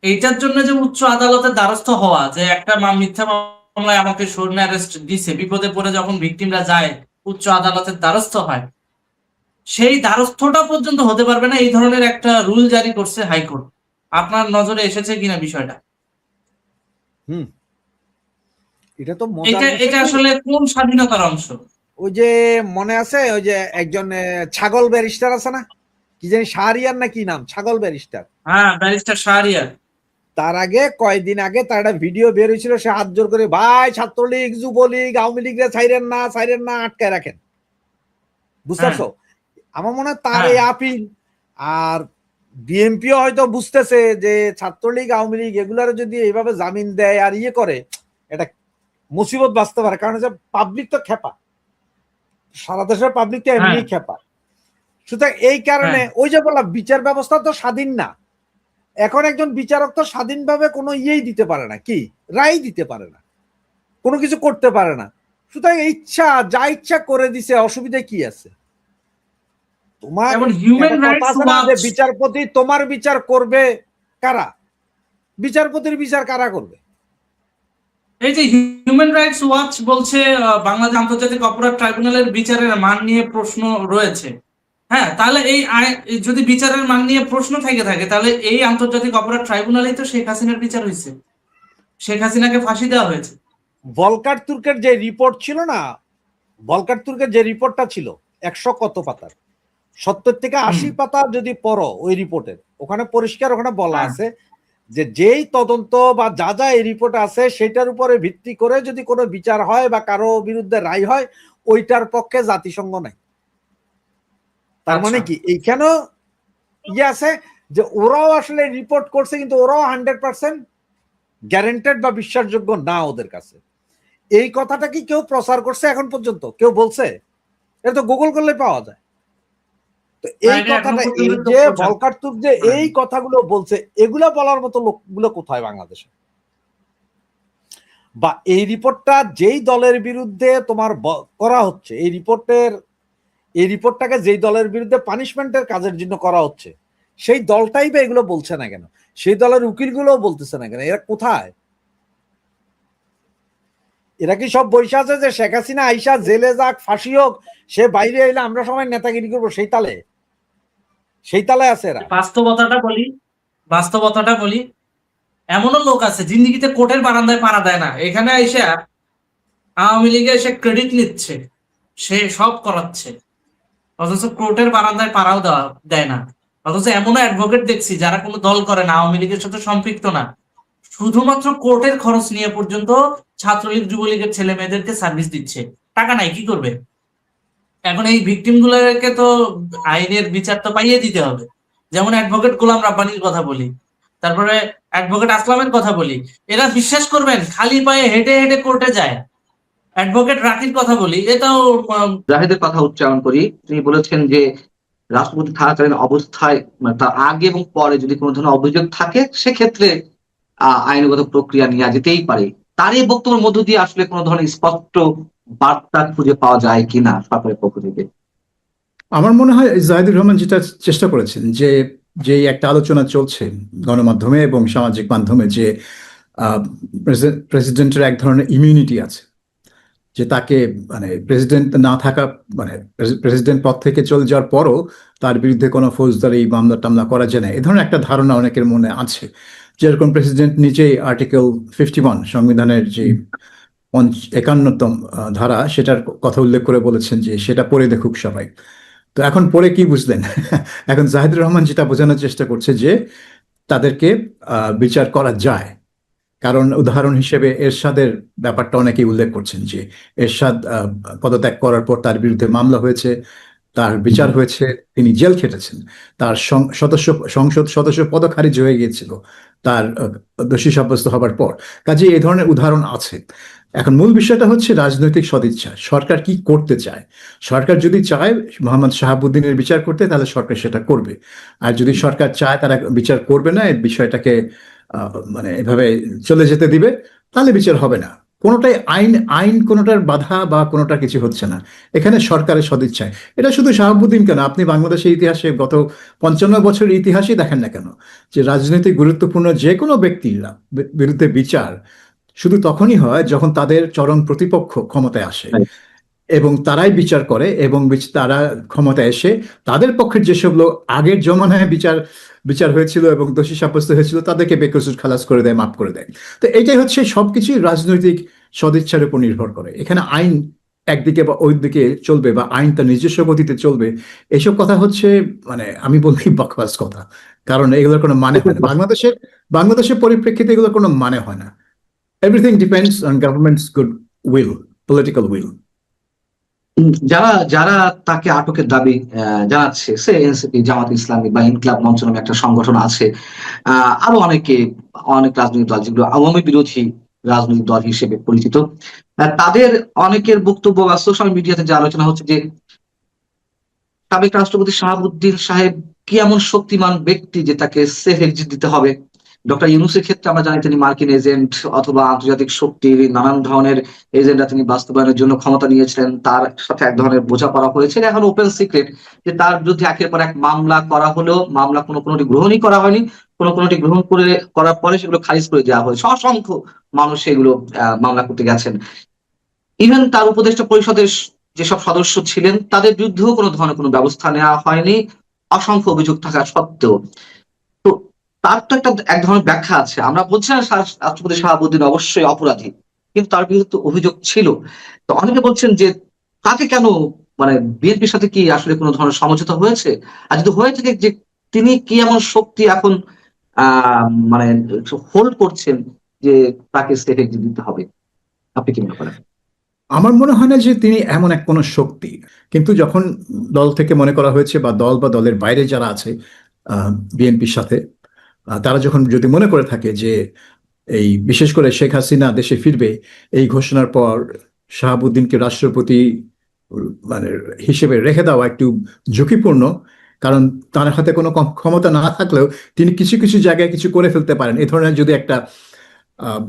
এইটার জন্য যে উচ্চ আদালতের দ্বারস্থ হওয়া, যে একটা মিথ্যা মামলায় আমাকে শোন অ্যারেস্ট দিছে, বিপদে পড়ে যখন ভিকটিমরা যায় উচ্চ আদালতের দ্বারস্থ হয়, সেই দ্বারস্থটা পর্যন্ত হতে পারবে না, এই ধরনের একটা রুল জারি করছে হাইকোর্ট। আপনার নজরে এসেছে কিনা বিষয়টা? এটা আসলে কোন স্বাধীনতার অংশ? ওই যে মনে আছে ওই যে একজন ছাগল ব্যারিস্টার আছে না, কি জানি শাহরিয়ার না কি নাম, ছাগল ব্যারিস্টার। হ্যাঁ, ব্যারিস্টার শাহরিয়ার। তার আগে কয়েকদিন আগে তার একটা ভিডিও বের হয়েছিল, সে হাত জোর করে ভাই ছাত্রলীগ, যুবলীগ, আওয়ামী লীগরা ছাইরেন না আটকায় রাখেন, বুঝতে পারছো? আমার মনে হয় তার এই আপিল, আর বিএনপিও হয়তো বুঝতেছে যে ছাত্রলীগ, আওয়ামী লীগ এগুলার যদি এইভাবে জামিন দেয় আর করে, এটা মুসিবত বাঁচতে পারে। কারণ হচ্ছে পাবলিক তো খেপা, সারা দেশের পাবলিক তো এমনি খেপা। সুতরাং এই কারণে ওই যে বললাম বিচার ব্যবস্থা তো স্বাধীন না, এখন একজন বিচারক তো স্বাধীনভাবে কোনো দিতে পারে না, কি রায় দিতে পারে না, কোনো কিছু করতে পারে না। সুতরাং ইচ্ছা যা ইচ্ছা করে দিছে, অসুবিধা কি আছে? তোমার বিচারপতি তোমার বিচার করবে কারা? বিচারপতির বিচার কারা করবে? এই যে হিউম্যান রাইটস ওয়াচ বলছে বাংলাদেশ আন্তর্জাতিক অপরাধ ট্রাইব্যুনালের বিচারের মান নিয়ে প্রশ্ন রয়েছে। হ্যাঁ, তাহলে এই যদি বিচারের মান নিয়ে প্রশ্ন থেকে থাকে, তাহলে এই আন্তর্জাতিক অপরাধ ট্রাইব্যুনালেই তো শেখ হাসিনার বিচার হয়েছে, শেখ হাসিনাকে ফাঁসি দেওয়া হয়েছে। ভলকার তুর্কের যে রিপোর্ট ছিল না, ভলকার তুর্কের যে রিপোর্টটা ছিল 100 কত পাতার, 70 থেকে 80 পাতা যদি পড়ো ওই রিপোর্টের, ওখানে পরিষ্কার ওখানে বলা আছে যে যেই তদন্ত বা যা যা এই রিপোর্ট আছে সেটার উপরে ভিত্তি করে যদি কোনো বিচার হয় বা কারো বিরুদ্ধে রায় হয়, ওইটার পক্ষে জাতিসংঘ নাই। তার মানে কি এইখানেও ইয়ে আছে যে ওরাও আসলে রিপোর্ট করছে, কিন্তু ওরাও 100% গ্যারান্টেড বা বিশ্বাসযোগ্য না ওদের কাছে। এই কথাটা কি কেউ প্রচার করছে এখন পর্যন্ত? কেউ বলছে? এটা তো গুগল করলে পাওয়া যায়। তো এই কথাটা, এই যে ভলকার তুর্ক যে এই কথাগুলো বলছে, এগুলা বলার মতো লোকগুলো কোথায় বাংলাদেশে? বা এই রিপোর্টটা যেই দলের বিরুদ্ধে তোমার করা হচ্ছে, এই রিপোর্টটাকে যেই দলের বিরুদ্ধে পানিশমেন্টের কাজের জন্য করা হচ্ছে, সেই দলটাই বা এগুলো বলছে না কেন? সেই দলের উকিলগুলোও বলতেছে না কেন? এরা কোথায়? এরা কি সব বৈশা আছে যে শেখ হাসিনা আইসা জেলে যাক, ফাঁসি হোক, সে বাইরে এলে আমরা সবাই নেতাগিরি করবো, সেই তালে আছে এরা? বাস্তবতাটা বলি, এমনও লোক আছে জিন্দিগিতে কোর্টের বারান্দায় পাড়া দেয় না, এখানে এসে আওয়ামী লীগে এসে ক্রেডিট নিচ্ছে, সে সব করাচ্ছে, অথচ কোর্টের বারান্দায় পাড়াও দেয় না। অথচ এমনও অ্যাডভোকেট দেখছি যারা কোনো দল করে না, আওয়ামী লীগের সাথে সম্পৃক্ত না, শুধুমাত্র কোর্টের খরচ নিয়ে পর্যন্ত ছাত্রলীগ যুবলীগের ছেলে মেয়েদেরকে সার্ভিস দিচ্ছে। টাকা নাই, কি করবে? এখন এই ভিকটিম গুলোকে তো আইনের বিচার তো পাইয়ে দিতে হবে। যেমন অ্যাডভোকেট গোলাম রাব্বানির কথা বলি, তারপরে অ্যাডভোকেট আসলামের কথা বলি, এরা বিশ্বাস করবেন খালি পায়ে হেঁটে হেঁটে কোর্টে যায়। অ্যাডভোকেট রাকির কথা বলি, এটাও জাহিদের কথা উচ্চারণ করি। তিনি বলেছেন যে রাষ্ট্রপতি থাকাকালীন অবস্থায়, মানে তার আগে এবং পরে যদি কোনো ধরনের অভিযোগ থাকে, সেক্ষেত্রে আইনগত প্রক্রিয়া নেওয়া যেতেই পারে। তার এই বক্তব্যের মধ্য দিয়ে আসলে কোনো ধরনের স্পষ্ট বার্তা খুঁজে পাওয়া যায় কিনা সরকারের পক্ষ থেকে? আমার মনে হয় জাহিদুর রহমান যেটা চেষ্টা করেছেন, যে যে একটা আলোচনা চলছে গণমাধ্যমে এবং সামাজিক মাধ্যমে, যে প্রেসিডেন্টের এক ধরনের ইমিউনিটি আছে, যে তাকে মানে প্রেসিডেন্ট না থাকা, মানে প্রেসিডেন্ট পদ থেকে চলে যাওয়ার পরও তার বিরুদ্ধে কোনো ফৌজদারি মামলা টামলা করা যায় না, এ ধরনের একটা ধারণা অনেকের মনে আছে। যেরকম প্রেসিডেন্ট নিজেই আর্টিকেল 51 সংবিধানের যে 51তম ধারা, সেটার কথা উল্লেখ করে বলেছেন যে সেটা পড়ে দেখুক সবাই। তো এখন পরে কি বুঝলেন? এখন জাহিদুর রহমান যেটা বোঝানোর চেষ্টা করছে যে তাদেরকে বিচার করা যায়। কারণ উদাহরণ হিসেবে এরশাদের ব্যাপারটা অনেকেই উল্লেখ করছেন, যে এরশাদ পদত্যাগ করার পর তার বিরুদ্ধে মামলা হয়েছে, তার বিচার হয়েছে, তিনি জেল খেটেছেন, তার সংসদ সদস্য পদ খারিজ হয়ে গিয়েছিল তার দোষী সাব্যস্ত হবার পর। কাজে এই ধরনের উদাহরণ আছে। এখন মূল বিষয়টা হচ্ছে রাজনৈতিক সদিচ্ছা, সরকার কি করতে চায়। সরকার যদি চায় মোহাম্মদ শাহাবুদ্দিনের বিচার করতে, তাহলে সরকার সেটা করবে। আর যদি সরকার চায় তারা বিচার করবে না, এই বিষয়টাকে মানে এভাবে চলে যেতে দিবে, তাহলে বিচার হবে না। কোনোটাই আইন কোনোটার বাধা বা কোনোটা কিছু হচ্ছে না, এখানে সরকারের সদিচ্ছায়। এটা শুধু শাহাবুদ্দিন কেন, আপনি বাংলাদেশের ইতিহাসে গত 55 বছরের ইতিহাসই দেখেন না কেন, যে রাজনৈতিক গুরুত্বপূর্ণ যে কোনো ব্যক্তির বিরুদ্ধে বিচার শুধু তখনই হয় যখন তাদের চরম প্রতিপক্ষ ক্ষমতায় আসে এবং তারাই বিচার করে, এবং তারা ক্ষমতায় এসে তাদের পক্ষের যেসব লোক আগের জমানায় বিচার হয়েছিল এবং দোষী সাব্যস্ত হয়েছিল, তাদেরকে বেকসুর খালাস করে দেয়, মাফ করে দেয়। তো এটাই হচ্ছে সবকিছুই রাজনৈতিক সদিচ্ছার উপর নির্ভর করে। এখানে আইন একদিকে বা ওই দিকে চলবে, বা আইন তার নিজস্ব গতিতে চলবে, এসব কথা হচ্ছে মানে আমি বলছি বকবাস কথা। কারণ এগুলোর কোনো মানে হয় না বাংলাদেশের পরিপ্রেক্ষিতে, এগুলোর কোনো মানে হয় না। Everything depends on government's good will, political will. যারা যারা তাকে আটকের দাবি জানাচ্ছে, সে এনসিপি, জামাত ইসলামী বা ইনকিলাব মঞ্চ নামে একটা সংগঠন আছে, আরো অনেক রাজনৈতিক দল যেগুলো আওয়ামী বিরোধী রাজনৈতিক দল হিসেবে পরিচিত, তাদের অনেকের বক্তব্য বা সোশ্যাল মিডিয়াতে যে আলোচনা হচ্ছে যে সাবেক রাষ্ট্রপতি শাহাবুদ্দিন সাহেব কি এমন শক্তিমান ব্যক্তি যে তাকে সেফ এক্সিট দিতে হবে। ডক্টর ইউনূসের ক্ষেত্রে আমরা জানি তিনি মার্কিন এজেন্ট অথবা আন্তর্জাতিক শক্তির নানান ধরনের এজেন্ডা তিনি বাস্তবায়নের জন্য ক্ষমতা নিয়েছিলেন, তার সাথে এক ধরনের বোঝাপড়া হয়েছে। এখন ওপেন সিক্রেট যে তার বিরুদ্ধে একের পর এক মামলা করা হলেও মামলা কোনোটি গ্রহণই করা হয়নি, কোনোটি গ্রহণ করার পরে সেগুলো খারিজ করে দেওয়া হয়েছে। অসংখ্য মানুষ সেগুলো মামলা করতে গেছেন। ইভেন তার উপদেষ্টা পরিষদের যেসব সদস্য ছিলেন তাদের বিরুদ্ধেও কোনো ধরনের কোনো ব্যবস্থা নেওয়া হয়নি, অসংখ্য অভিযোগ থাকা সত্ত্বেও। তো তার তো এক ধরনের ব্যাখ্যা আছে। আমরা বলছি না রাষ্ট্রপতি শাহাবুদ্দিন অবশ্যই অপরাধী, কিন্তু তার বিরুদ্ধে অভিযোগ ছিল। তো অনেকে বলছেন যে তাকে কেন মানে বিএনপির সাথে কি আসলে কোনো ধরনের সমঝোতা হয়েছে? আর যদি হয়ে থাকে, যে তিনি কি এমন শক্তি এখন মানে হোল্ড করছেন যে তাকে স্টেট এক্সিট দিতে হবে? আপনি কি মনে করেন? আমার মনে হয় না যে তিনি এমন এক কোনো শক্তি, কিন্তু যখন দল থেকে মনে করা হয়েছে বা দল বা দলের বাইরে যারা আছে বিএনপির সাথে, তারা যখন যদি মনে করে থাকে যে এই বিশেষ করে শেখ হাসিনা দেশে ফিরবে, এই ঘোষণার পর শাহাবুদ্দিনকে রাষ্ট্রপতি মানে হিসেবে রেখে দেওয়া একটু ঝুঁকিপূর্ণ, কারণ তার হাতে কোনো ক্ষমতা না থাকলেও তিনি কিছু কিছু জায়গায় কিছু করে ফেলতে পারেন, এই ধরনের যদি একটা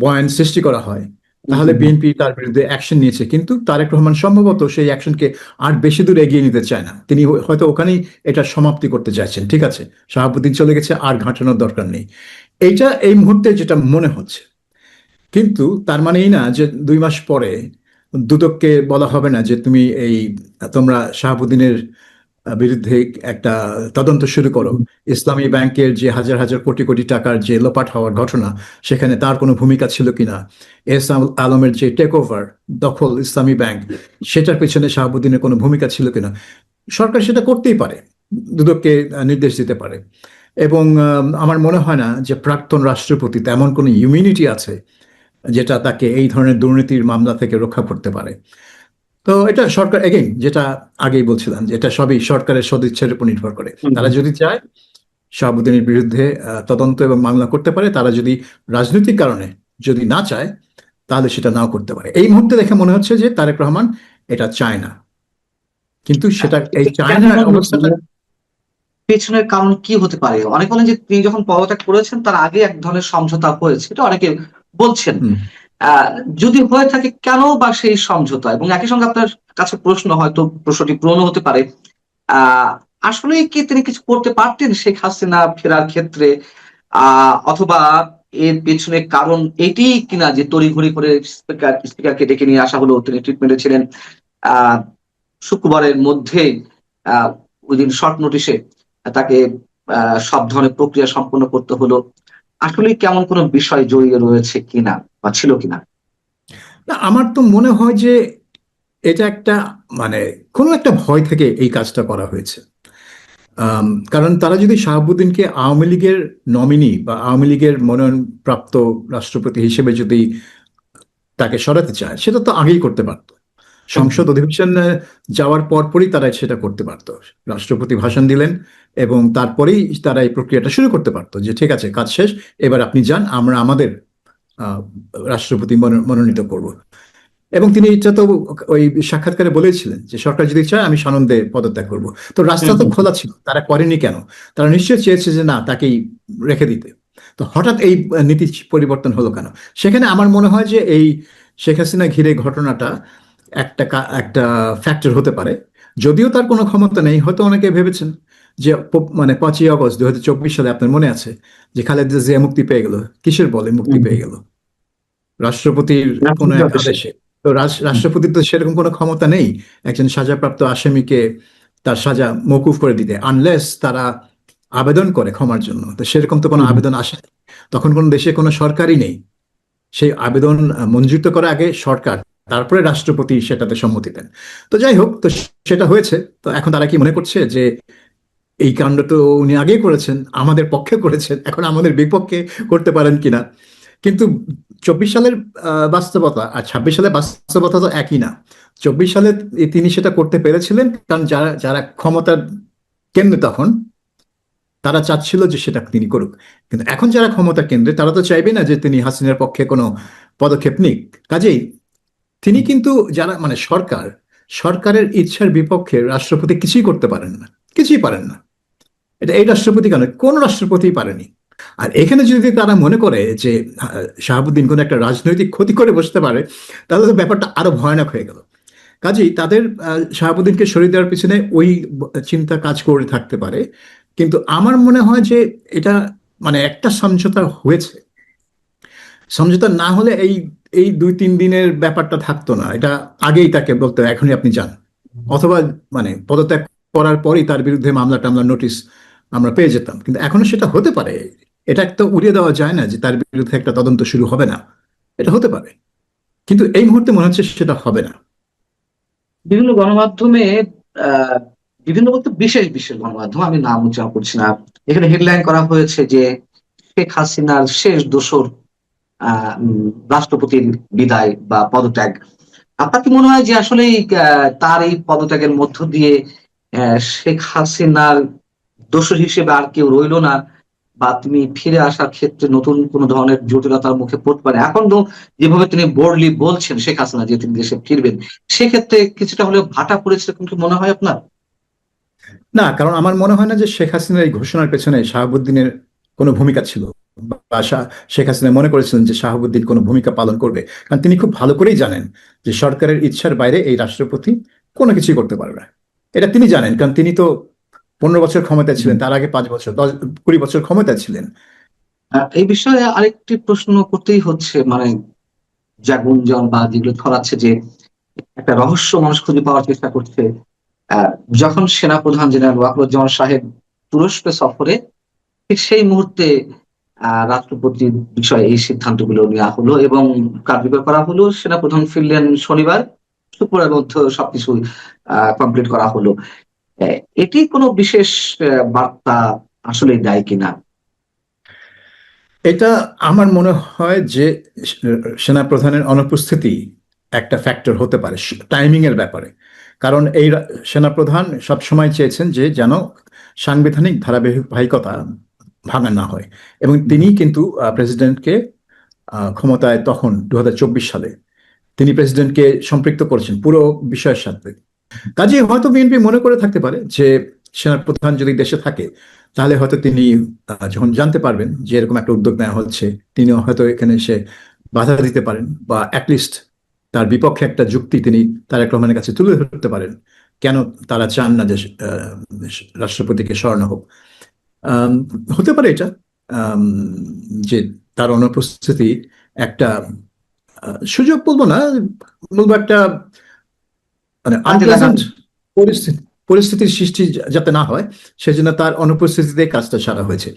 বয়ান সৃষ্টি করা হয়, তাহলে বিএনপি তার বিরুদ্ধে অ্যাকশন নিয়েছে। কিন্তু তারেক রহমান সম্ভবত সেই অ্যাকশনকে আর বেশি দূর এগিয়ে নিতে চায় না, তিনি হয়তো ওখানেই এটা সমাপ্তি করতে চাইছেন। ঠিক আছে, শাহাবুদ্দিন চলে গেছে, আর ঘাঁটানোর দরকার নেই, এইটা এই মুহূর্তে যেটা মনে হচ্ছে। কিন্তু তার মানে এই না যে 2 মাস পরে দুদককে বলা হবে না যে তুমি তোমরা শাহাবুদ্দিনের বিরুদ্ধে একটা তদন্ত শুরু করো। ইসলামী ব্যাংকের যে হাজার হাজার কোটি কোটি টাকার যে লোপাট হওয়ার ঘটনা, সেখানে তার কোনো ভূমিকা ছিল কিনা, আলমের যে টেক ওভার, দখল ইসলামী ব্যাংক, সেটার পেছনে শাহাবুদ্দিনের কোনো ভূমিকা ছিল কিনা, সরকার সেটা করতেই পারে, দুদককে নির্দেশ দিতে পারে। এবং আমার মনে হয় না যে প্রাক্তন রাষ্ট্রপতি তেমন কোনো ইমিউনিটি আছে যেটা তাকে এই ধরনের দুর্নীতির মামলা থেকে রক্ষা করতে পারে। তো এটা সরকার, এগেইন যেটা আগেই বলছিলাম, যে এটা সবই সরকারের সদিচ্ছার উপর নির্ভর করে। তারা যদি চায় শাহাবুদ্দিনের বিরুদ্ধে তদন্ত এবং মামলা করতে পারে, তারা যদি রাজনৈতিক কারণে যদি না চায়, তাহলে সেটা নাও করতে পারে। এই মুহূর্তে দেখে মনে হচ্ছে যে তারেক রহমান এটা চায় না, কিন্তু সেটা এই চায় না অবস্থাটা। পেছনের কারণ কি হতে পারে? অনেকে বলেন যে তিনি যখন পদত্যাগ করেছেন তার আগে এক ধরনের সমঝোতা হয়েছে, এটা অনেকে বলছেন। হুম। আহ যদি হয়ে থাকে, কেন বা সেই সমঝোতা? এবং একই সঙ্গে আপনার কাছে প্রশ্ন, হয়তো প্রশ্নটি পূরণ হতে পারে, আহ আসলে কি তিনি কিছু করতে পারতেন শেখ হাসিনা ফেরার ক্ষেত্রে? অথবা এর পেছনে কারণ এটি কিনা যে তড়িঘড়ি করে স্পিকারকে ডেকে নিয়ে আসা হলো, তিনি ট্রিটমেন্টে ছিলেন, আহ শুক্রবারের মধ্যে ওই দিন শর্ট নোটিশে তাকে সব ধরনের প্রক্রিয়া সম্পন্ন করতে হলো। আসলে কেমন কোনো বিষয় জড়িয়ে রয়েছে কিনা বা ছিল কিনা? না, আমার তো মনে হয় যে এটা একটা মানে কোনো একটা ভয় থেকে এই কাজটা করা হয়েছে। কারণ তারা যদি শাহাবুদ্দিনকে আওয়ামী লীগের নমিনি বা আওয়ামী লীগের মনোনয়নপ্রাপ্ত রাষ্ট্রপতি হিসেবে যদি তাকে সরাতে চায়, সেটা তো আগেই করতে পারতো। সংসদ অধিবেশন যাওয়ার পরপরই তারা সেটা করতে পারতো। রাষ্ট্রপতি ভাষণ দিলেন এবং তারপরেই তারা এই প্রক্রিয়াটা শুরু করতে পারতো, যে ঠিক আছে, কাজ শেষ, এবার আপনি যান, আমরা আমাদের রাষ্ট্রপতি মনোনীত করব। এবং তিনি এটা তো ওই সাক্ষাৎকারে বলেছিলেন যে সরকার যদি চায় আমি সানন্দে পদত্যাগ করব। তো রাস্তা তো খোলা ছিল, তারা করেনি কেন? তারা নিশ্চয়ই চেয়েছে যে না, তাকেই রেখে দিতে। তো হঠাৎ এই নীতি পরিবর্তন হলো কেন? সেখানে আমার মনে হয় যে এই শেখ হাসিনা ঘিরে ঘটনাটা একটা ফ্যাক্টর হতে পারে। যদিও তার কোনো ক্ষমতা নেই, হয়তো অনেকে ভেবেছেন যে মানে 5ই আগস্ট 2024 সালে আপনার মনে আছে যে খালেদা জিয়া মুক্তি পেয়ে গেল, কিসের বলে মুক্তি পেয়ে গেল? রাষ্ট্রপতির কোনো এক আদেশে। তো রাষ্ট্রপতির তো সেরকম কোনো ক্ষমতা নেই একজন সাজাপ্রাপ্ত আসামিকে তার সাজা মওকুফ করে দিতে, আনলেস তারা আবেদন করে ক্ষমার জন্য। তো সেরকম তো কোনো আবেদন আসে, তখন কোনো দেশে কোনো সরকারই নেই। সেই আবেদন মঞ্জুর তো করা আগে সরকার, তারপরে রাষ্ট্রপতি সেটাতে সম্মতি দেন। তো যাই হোক, তো সেটা হয়েছে। তো এখন তারা কি মনে করছে যে এই কাণ্ড তো উনি আগেই করেছেন, আমাদের পক্ষে করেছেন, এখন আমাদের বিপক্ষে করতে পারেন কিনা? কিন্তু 24 সালের বাস্তবতা আর 26 সালের বাস্তবতা তো একই না। 24 সালে তিনি সেটা করতে পেরেছিলেন কারণ যারা যারা ক্ষমতার কেন্দ্রে তখন, তারা চাচ্ছিল যে সেটা তিনি করুক। কিন্তু এখন যারা ক্ষমতা কেন্দ্রে, তারা তো চাইবে না যে তিনি হাসিনার পক্ষে কোনো পদক্ষেপ নিক। কাজেই তিনি কিন্তু যারা মানে সরকারের ইচ্ছার বিপক্ষে রাষ্ট্রপতি কিছুই করতে পারেন না, কিছুই পারেন না। এটা এই রাষ্ট্রপতি কেন, কোন রাষ্ট্রপতি পারেনি। আর এখানে যদি তারা মনে করে যে শাহাবুদ্দিন কোনো একটা রাজনৈতিক ক্ষতি করে বসতে পারে, তাহলে তো ব্যাপারটা আরো ভয়ানক হয়ে গেল। কাজেই তাদের শাহাবুদ্দিনকে সরিয়ে দেওয়ার পিছনে ওই চিন্তা কাজ করে থাকতে পারে। কিন্তু আমার মনে হয় যে এটা মানে একটা সমঝোতা হয়েছে। সমঝোতা না হলে এই এই 2-3 দিনের ব্যাপারটা থাকতো না। এটা আগেই তাকে বলতে এখনই আপনি যান, অথবা মানে পদত্যাগ করার পরই তার বিরুদ্ধে মামলা টামলা নোটিশ আমরা পেয়ে যেতাম। কিন্তু এখনো সেটা হতে পারে, এটা একটা উড়িয়ে দেওয়া যায় না যে তার বিরুদ্ধে একটা তদন্ত শুরু হবে না। এটা হতে পারে, কিন্তু এই মুহূর্তে মনে হচ্ছে সেটা হবে না। বিভিন্ন গণমাধ্যমে আহ বিভিন্ন বলতে বিশেষ বিশেষ গণমাধ্যম, আমি নাম উচ্চারণ করছি না, এখানে হেডলাইন করা হয়েছে যে শেখ হাসিনার শেষ দোসর রাষ্ট্রপতির বিদায় বা পদত্যাগ। আপনার কি মনে হয় যে আসলে তার এই পদত্যাগের মধ্য দিয়ে শেখ হাসিনার দোসর হিসেবে আর কেউ রইলো না, বা তিনি ফিরে আসার ক্ষেত্রে নতুন কোন ধরনের জটিলতার মুখে পড়তে পারে? এখন তো যেভাবে তিনি বোল্ডলি বলছেন শেখ হাসিনা যে তিনি দেশে ফিরবেন, সেক্ষেত্রে কিছুটা হলেও ভাটা পড়েছে এরকম কি মনে হয় আপনার? না, কারণ আমার মনে হয় না যে শেখ হাসিনার এই ঘোষণার পেছনে শাহাবুদ্দিনের কোনো ভূমিকা ছিল, বা শেখ হাসিনা মনে করেছিলেন যে শাহাবুদ্দিন কোনো ভূমিকা পালন করবে। কারণ তিনি খুব ভালো করেই জানেন যে সরকারের ইচ্ছার বাইরে এই রাষ্ট্রপতি কোনো কিছুই করতে পারবে না। এটা তিনি জানেন, কারণ তিনি তো 15 বছর ক্ষমতায় ছিলেন, তার আগে 5 বছর 20 বছর ক্ষমতায় ছিলেন। এই বিষয়ে আরেকটি প্রশ্ন করতেই হচ্ছে, মানে যা গুঞ্জন বা যেগুলো ছড়াচ্ছে যে একটা রহস্য মানুষ খুঁজে পাওয়ার চেষ্টা করছে। আহ, যখন সেনাপ্রধান জেনারেল ওয়াকারুজ্জামান সাহেব তুরস্ক সফরে, ঠিক সেই মুহূর্তে রাষ্ট্রপতির বিষয়ে এই সিদ্ধান্তগুলো নেওয়া হলো এবং কার্যকর করা হলো। সেনাপ্রধান ফিরলেন শনিবার, শুক্রবারের মধ্যে সবকিছু কমপ্লিট করা হলো। এটি কোনো বিশেষ বার্তা আসলে দেয় কিনা? এটা আমার মনে হয় যে সেনাপ্রধানের অনুপস্থিতি একটা ফ্যাক্টর হতে পারে টাইমিং এর ব্যাপারে। কারণ এই সেনাপ্রধান সবসময় চেয়েছেন যে যেন সাংবিধানিক ধারাবাহিকতা ভাঙা না হয়, এবং তিনি কিন্তু প্রেসিডেন্টকে ক্ষমতায় তখন 2024 সালে তিনি প্রেসিডেন্টকে সম্পৃক্ত করেছেন পুরো বিষয়ের সাথে। কাজে হয়তো বিএনপি মনে করে থাকতে পারে যে সেনাপ্রধান যদি দেশে থাকে তাহলে হয়তো তিনি যখন জানতে পারবেন যে এরকম একটা উদ্যোগ নেওয়া হচ্ছে, তিনি হয়তো এখানে এসে বাধা দিতে পারেন, বা অ্যাটলিস্ট তার বিপক্ষে একটা যুক্তি তিনি তারেক রহমানের কাছে তুলে ধরতে পারেন কেন তারা চান না যে রাষ্ট্রপতিকে সরানো হোক। আম, হতে পারে এটা, আম, যে তার অনুপস্থিতি একটা সুযোগ বলবো না, বলবো একটা মানে কাজে লাগানো। আনপ্লেজেন্ট পরিস্থিতির সৃষ্টি যাতে না হয়, সেজন্য তার অনুপস্থিতিতে কাজটা সারা হয়েছে।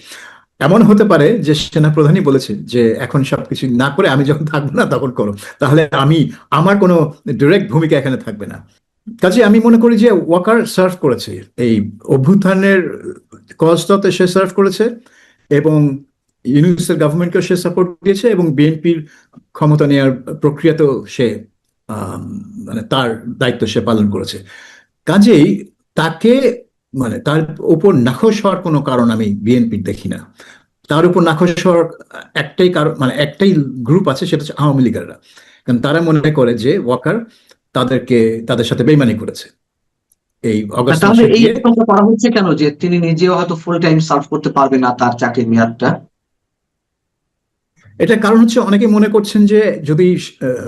এমন হতে পারে যে সেনাপ্রধানই বলেছে যে এখন সবকিছু না করে আমি যখন থাকবো না তখন করো, তাহলে আমার কোনো ডিরেক্ট ভূমিকা এখানে থাকবে না। কাজে আমি মনে করি যে ওয়াকার সার্ভ করেছে এই অভ্যুত্থানের কজটাতে, সে সার্ভ করেছে, এবং ইউনূসের গভর্নমেন্টকেও সে সাপোর্ট দিয়েছে, এবং বিএনপির ক্ষমতা নেওয়ার প্রক্রিয়াতেও সে মানে তার দায়িত্ব সে পালন করেছে। কাজেই তাকে মানে তার উপর নাখোশ হওয়ার কোনো কারণ আমি বিএনপির দেখি না। তার উপর নাখোশ হওয়ার একটাই কারণ, মানে একটাই গ্রুপ আছে, সেটা হচ্ছে আওয়ামী লীগাররা। কারণ তারা মনে করে যে ওয়াকার তাদের সাথে বেইমানি করেছে এই অগস্ট তাহলে মাসে এই গিয়ে। আশঙ্কা করা হচ্ছে কেন যে তিনি নিজেও হয়তো ফুল টাইম সার্ভ করতে পারবে না তার চাকরির মেয়াদটা? এটা কারণ হচ্ছে অনেকে মনে করছেন যে যদি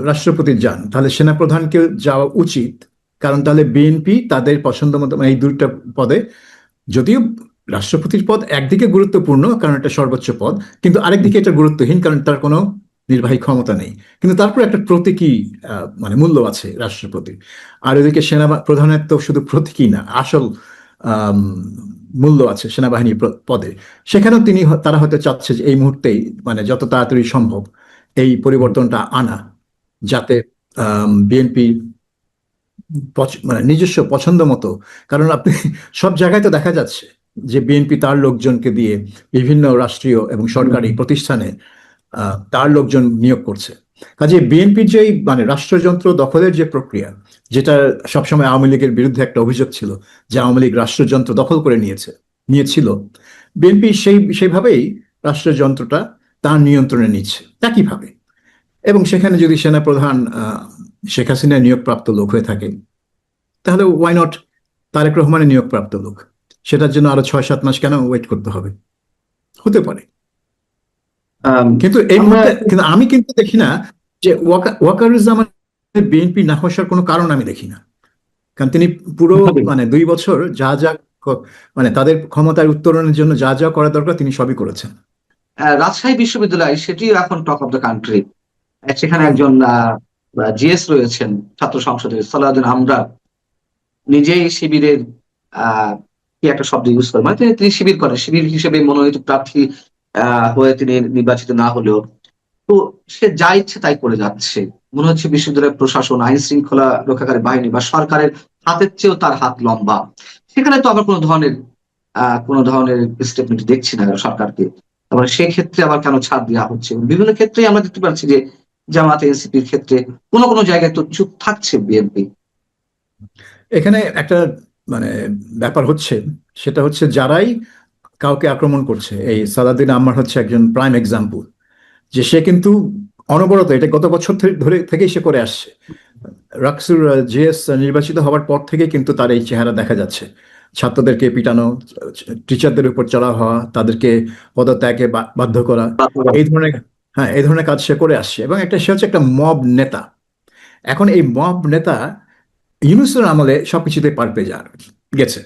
রাষ্ট্রপতি যান তাহলে সেনাপ্রধানকে যাওয়া উচিত, কারণ তাহলে বিএনপি তাদের পছন্দ মতো মানে এই দুইটা পদে, যদিও রাষ্ট্রপতির পদ একদিকে গুরুত্বপূর্ণ কারণ এটা সর্বোচ্চ পদ, কিন্তু আরেকদিকে এটা গুরুত্বহীন কারণ তার কোনো নির্বাহী ক্ষমতা নেই, কিন্তু তারপর একটা প্রতীকী মানে মূল্য আছে রাষ্ট্রপতি। আর এদিকে সেনা প্রধানের তো শুধু প্রতীকী না, আসল আম, মূল্য আছে সেনাবাহিনী পদে। সেখানেও তারা হয়তো চাচ্ছে যে এই মুহূর্তেই মানে যত তাড়াতাড়ি সম্ভব এই পরিবর্তনটা আনা, যাতে বিএনপি মানে নিজস্ব পছন্দ মতো, কারণ আপনি সব জায়গায় তো দেখা যাচ্ছে যে বিএনপি তার লোকজনকে দিয়ে বিভিন্ন রাষ্ট্রীয় এবং সরকারি প্রতিষ্ঠানে তার লোকজন নিয়োগ করছে। কাজে বিএনপির যে মানে রাষ্ট্রযন্ত্র দখলের যে প্রক্রিয়া, যেটা সবসময় আওয়ামী লীগের বিরুদ্ধে একটা অভিযোগ ছিল যে আওয়ামী লীগ রাষ্ট্রযন্ত্র দখল করে নিয়েছিল, বিএনপি সেইভাবেই রাষ্ট্রযন্ত্রটা তার নিয়ন্ত্রণে নিচ্ছে একইভাবে। এবং সেখানে যদি সেনাপ্রধান শেখ হাসিনার নিয়োগপ্রাপ্ত লোক হয়ে থাকে তাহলে ওয়াই নট তারেক রহমানের নিয়োগপ্রাপ্ত লোক, সেটার জন্য আরো 6-7 মাস কেন ওয়েট করতে হবে? হতে পারে। কিন্তু এই মুহূর্তে কিন্তু আমি কিন্তু দেখি না যে ওয়াকারুজ্জামান বিএনপি না হওয়ার কোনো কারণ আমি দেখি না, কারণ তিনি পুরো মানে 2 বছর যা যা মানে তাদের ক্ষমতার উত্তরণের জন্য যা যা করা দরকার তিনি সবই করেছেন। রাজশাহী বিশ্ববিদ্যালয় সেটিও এখন টক অফ দ্য কান্ট্রি। সেখানে একজন জিএস রয়েছেন ছাত্র সংসদের, সালাউদ্দিন আমরা, নিজেই শিবিরের কি একটা শব্দ ইউজ করেন, মানে তিনি শিবির করেন, শিবির হিসেবে মনোনীত প্রার্থী হয়ে তিনি নির্বাচিত না হলেও তো সে যা ইচ্ছে তাই করে যাচ্ছে। মনে হচ্ছে বিশ্ববিদ্যালয় প্রশাসন, আইন শৃঙ্খলা রক্ষাকারী বাহিনী বা সরকারের হাতের চেয়েও তার হাত লম্বা। সেখানে তো আবার কোনো ধরনের স্টেটমেন্ট দেখছি না সরকারকে। তারপরে সেই ক্ষেত্রে আবার কেন ছাড় দেওয়া হচ্ছে? বিভিন্ন ক্ষেত্রেই আমরা দেখতে পাচ্ছি যে জামাত এনসিপির ক্ষেত্রে কোনো জায়গায় তো চুপ থাকছে বিএনপি। এখানে একটা মানে ব্যাপার হচ্ছে, সেটা হচ্ছে যারাই কাউকে আক্রমণ করছে, এই সালাউদ্দিন আম্মার হচ্ছে একজন প্রাইম এক্সাম্পল, যে সে কিন্তু অনবরত এটা গত বছর ধরে থেকেই সে করে আসছে। রাকসুর জিএস নির্বাচিত হওয়ার পর থেকে কিন্তু তার এই চেহারা দেখা যাচ্ছে। ছাত্রদেরকে পিটানো, টিচারদের উপর চড়াও হওয়া, তাদেরকে পদত্যাগে বাধ্য করা, এই ধরনের, হ্যাঁ, এই ধরনের কাজ সে করে আসছে। এবং সে হচ্ছে একটা মব নেতা। এখন এই মব নেতা ইউনূসের আমলে সবকিছুতে পার পেয়ে গেছে।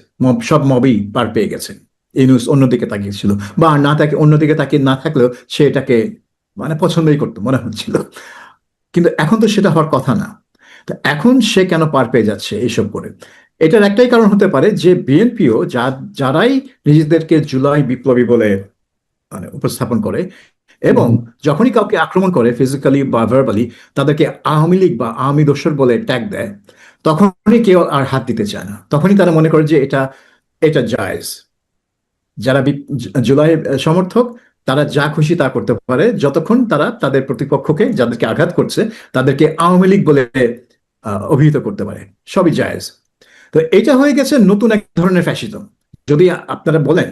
সব মবই পার পেয়ে গেছে। ইউনূস অন্যদিকে তাকিয়েছিল, বা না তাকে অন্যদিকে তাকিয়ে না থাকলেও সে এটাকে মানে পছন্দই করতো মনে হচ্ছিল। কিন্তু এখন তো সেটা হওয়ার কথা না। তো এখন সে কেন পার পেয়ে যাচ্ছে এইসব করে? এটার একটাই কারণ হতে পারে যে বিএনপিও যারাই নিজেদেরকে জুলাই বিপ্লবী বলে মানে উপস্থাপন করে, এবং যখনই কাউকে আক্রমণ করে ফিজিক্যালি বা ভার্বালি, তাদেরকে আওয়ামী লীগ বা আওয়ামী দোসর বলে ট্যাগ দেয়, তখনই কেউ আর হাত দিতে চায় না। তখনই তারা মনে করে যে এটা এটা জায়েজ। যারা জুলাই সমর্থক, তারা যা খুশি তা করতে পারে, যতক্ষণ তারা তাদের প্রতিপক্ষকে, যাদেরকে আঘাত করছে, তাদেরকে আওয়ামী লীগ বলে অভিহিত করতে পারে, সবই জায়েজ। তো এটা হয়ে গেছে নতুন এক ধরনের ফ্যাসিজম। যদি আপনারা বলেন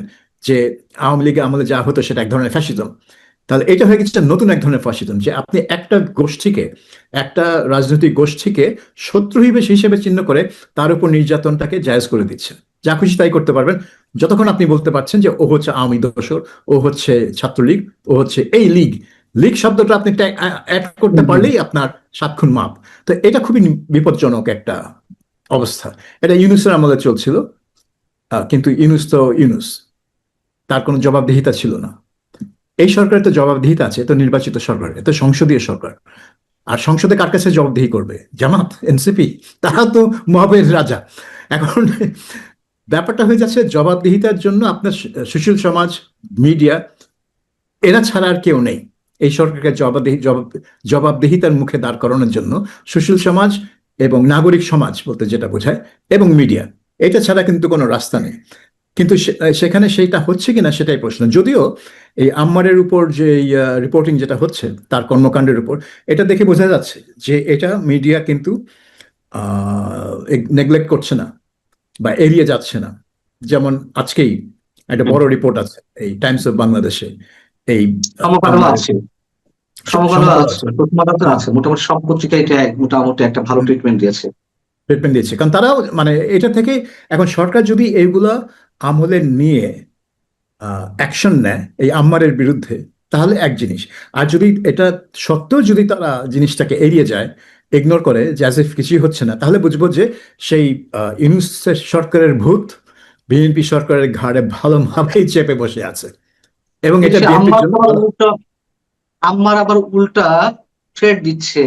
যে আওয়ামী লীগ আমলে যা হতো সেটা এক ধরনের ফ্যাসিজম, তাহলে এটা হয়ে গেছে নতুন এক ধরনের ফ্যাসিজম, যে আপনি একটা গোষ্ঠীকে, একটা রাজনৈতিক গোষ্ঠীকে শত্রু হিসেবে চিহ্ন করে তার উপর নির্যাতনটাকে জায়েজ করে দিচ্ছেন। যা খুশি তাই করতে পারবেন, যতক্ষণ আপনি বলতে পারছেন যে ও হচ্ছে আওয়ামী দোসর, ও হচ্ছে ছাত্রলীগ, ও হচ্ছে এই লীগ। লীগ শব্দটা আপনি অ্যাড করতে পারলেই আপনার 7 খুন মাপ। তো এটা খুবই বিপজ্জনক একটা অবস্থা। এটা ইউনূসের আমলে চলছিল, কিন্তু ইউনূস তো ইউনূস, তার কোনো জবাবদিহিতা ছিল না। এই সরকারের তো জবাবদিহিতা আছে, তো নির্বাচিত সরকার, এত সংসদীয় সরকার। আর সংসদে কার কাছে জবাবদিহি করবে? জামাত, এনসিপি, তারা তো মবের রাজা। এখন ব্যাপারটা হয়ে যাচ্ছে জবাবদিহিতার জন্য আপনার সুশীল সমাজ, মিডিয়া, এরা ছাড়া আর কেউ নেই এই সরকারকে জবাবদিহিতার মুখে দাঁড় করানোর জন্য। সুশীল সমাজ এবং নাগরিক সমাজ বলতে যেটা বোঝায়, এবং মিডিয়া, এটা ছাড়া কিন্তু কোনো রাস্তা নেই। কিন্তু সেখানে সেইটা হচ্ছে কিনা সেটাই প্রশ্ন। যদিও এই আম্মারের উপর যে রিপোর্টিং যেটা হচ্ছে তার কর্মকাণ্ডের উপর, এটা দেখে বোঝা যাচ্ছে যে এটা মিডিয়া কিন্তু নেগলেক্ট করছে না বা এড়িয়ে যাচ্ছে না। যেমন আজকেই একটা বড় রিপোর্ট আছে এই টাইমস অফ বাংলাদেশে, এই সমকালও আছে, প্রথম আছে, মোটামুটি সব পত্রিকায় এটা মোটামুটি একটা ভালো ট্রিটমেন্ট দিয়েছে। ট্রিটমেন্ট দিচ্ছে, কারণ তারাও মানে এটা থেকে এখন সরকার যদি এইগুলা আমলে নিয়ে অ্যাকশন নেয় এই আম্মারের বিরুদ্ধে, তাহলে এক জিনিস। আর যদি এটা সত্ত্বেও যদি তারা জিনিসটাকে এড়িয়ে যায়, ইগনোর করে, অ্যাজ ইফ কিছুই হচ্ছে না, তাহলে বুঝবো যে সেই ইউনূস সরকারের ভূত বিএনপি সরকারের ঘাড়ে ভালোভাবেই চেপে বসে আছে। এবং এটা বিএনপির জন্য আম্মার আবার উল্টা থ্রেট দিচ্ছে।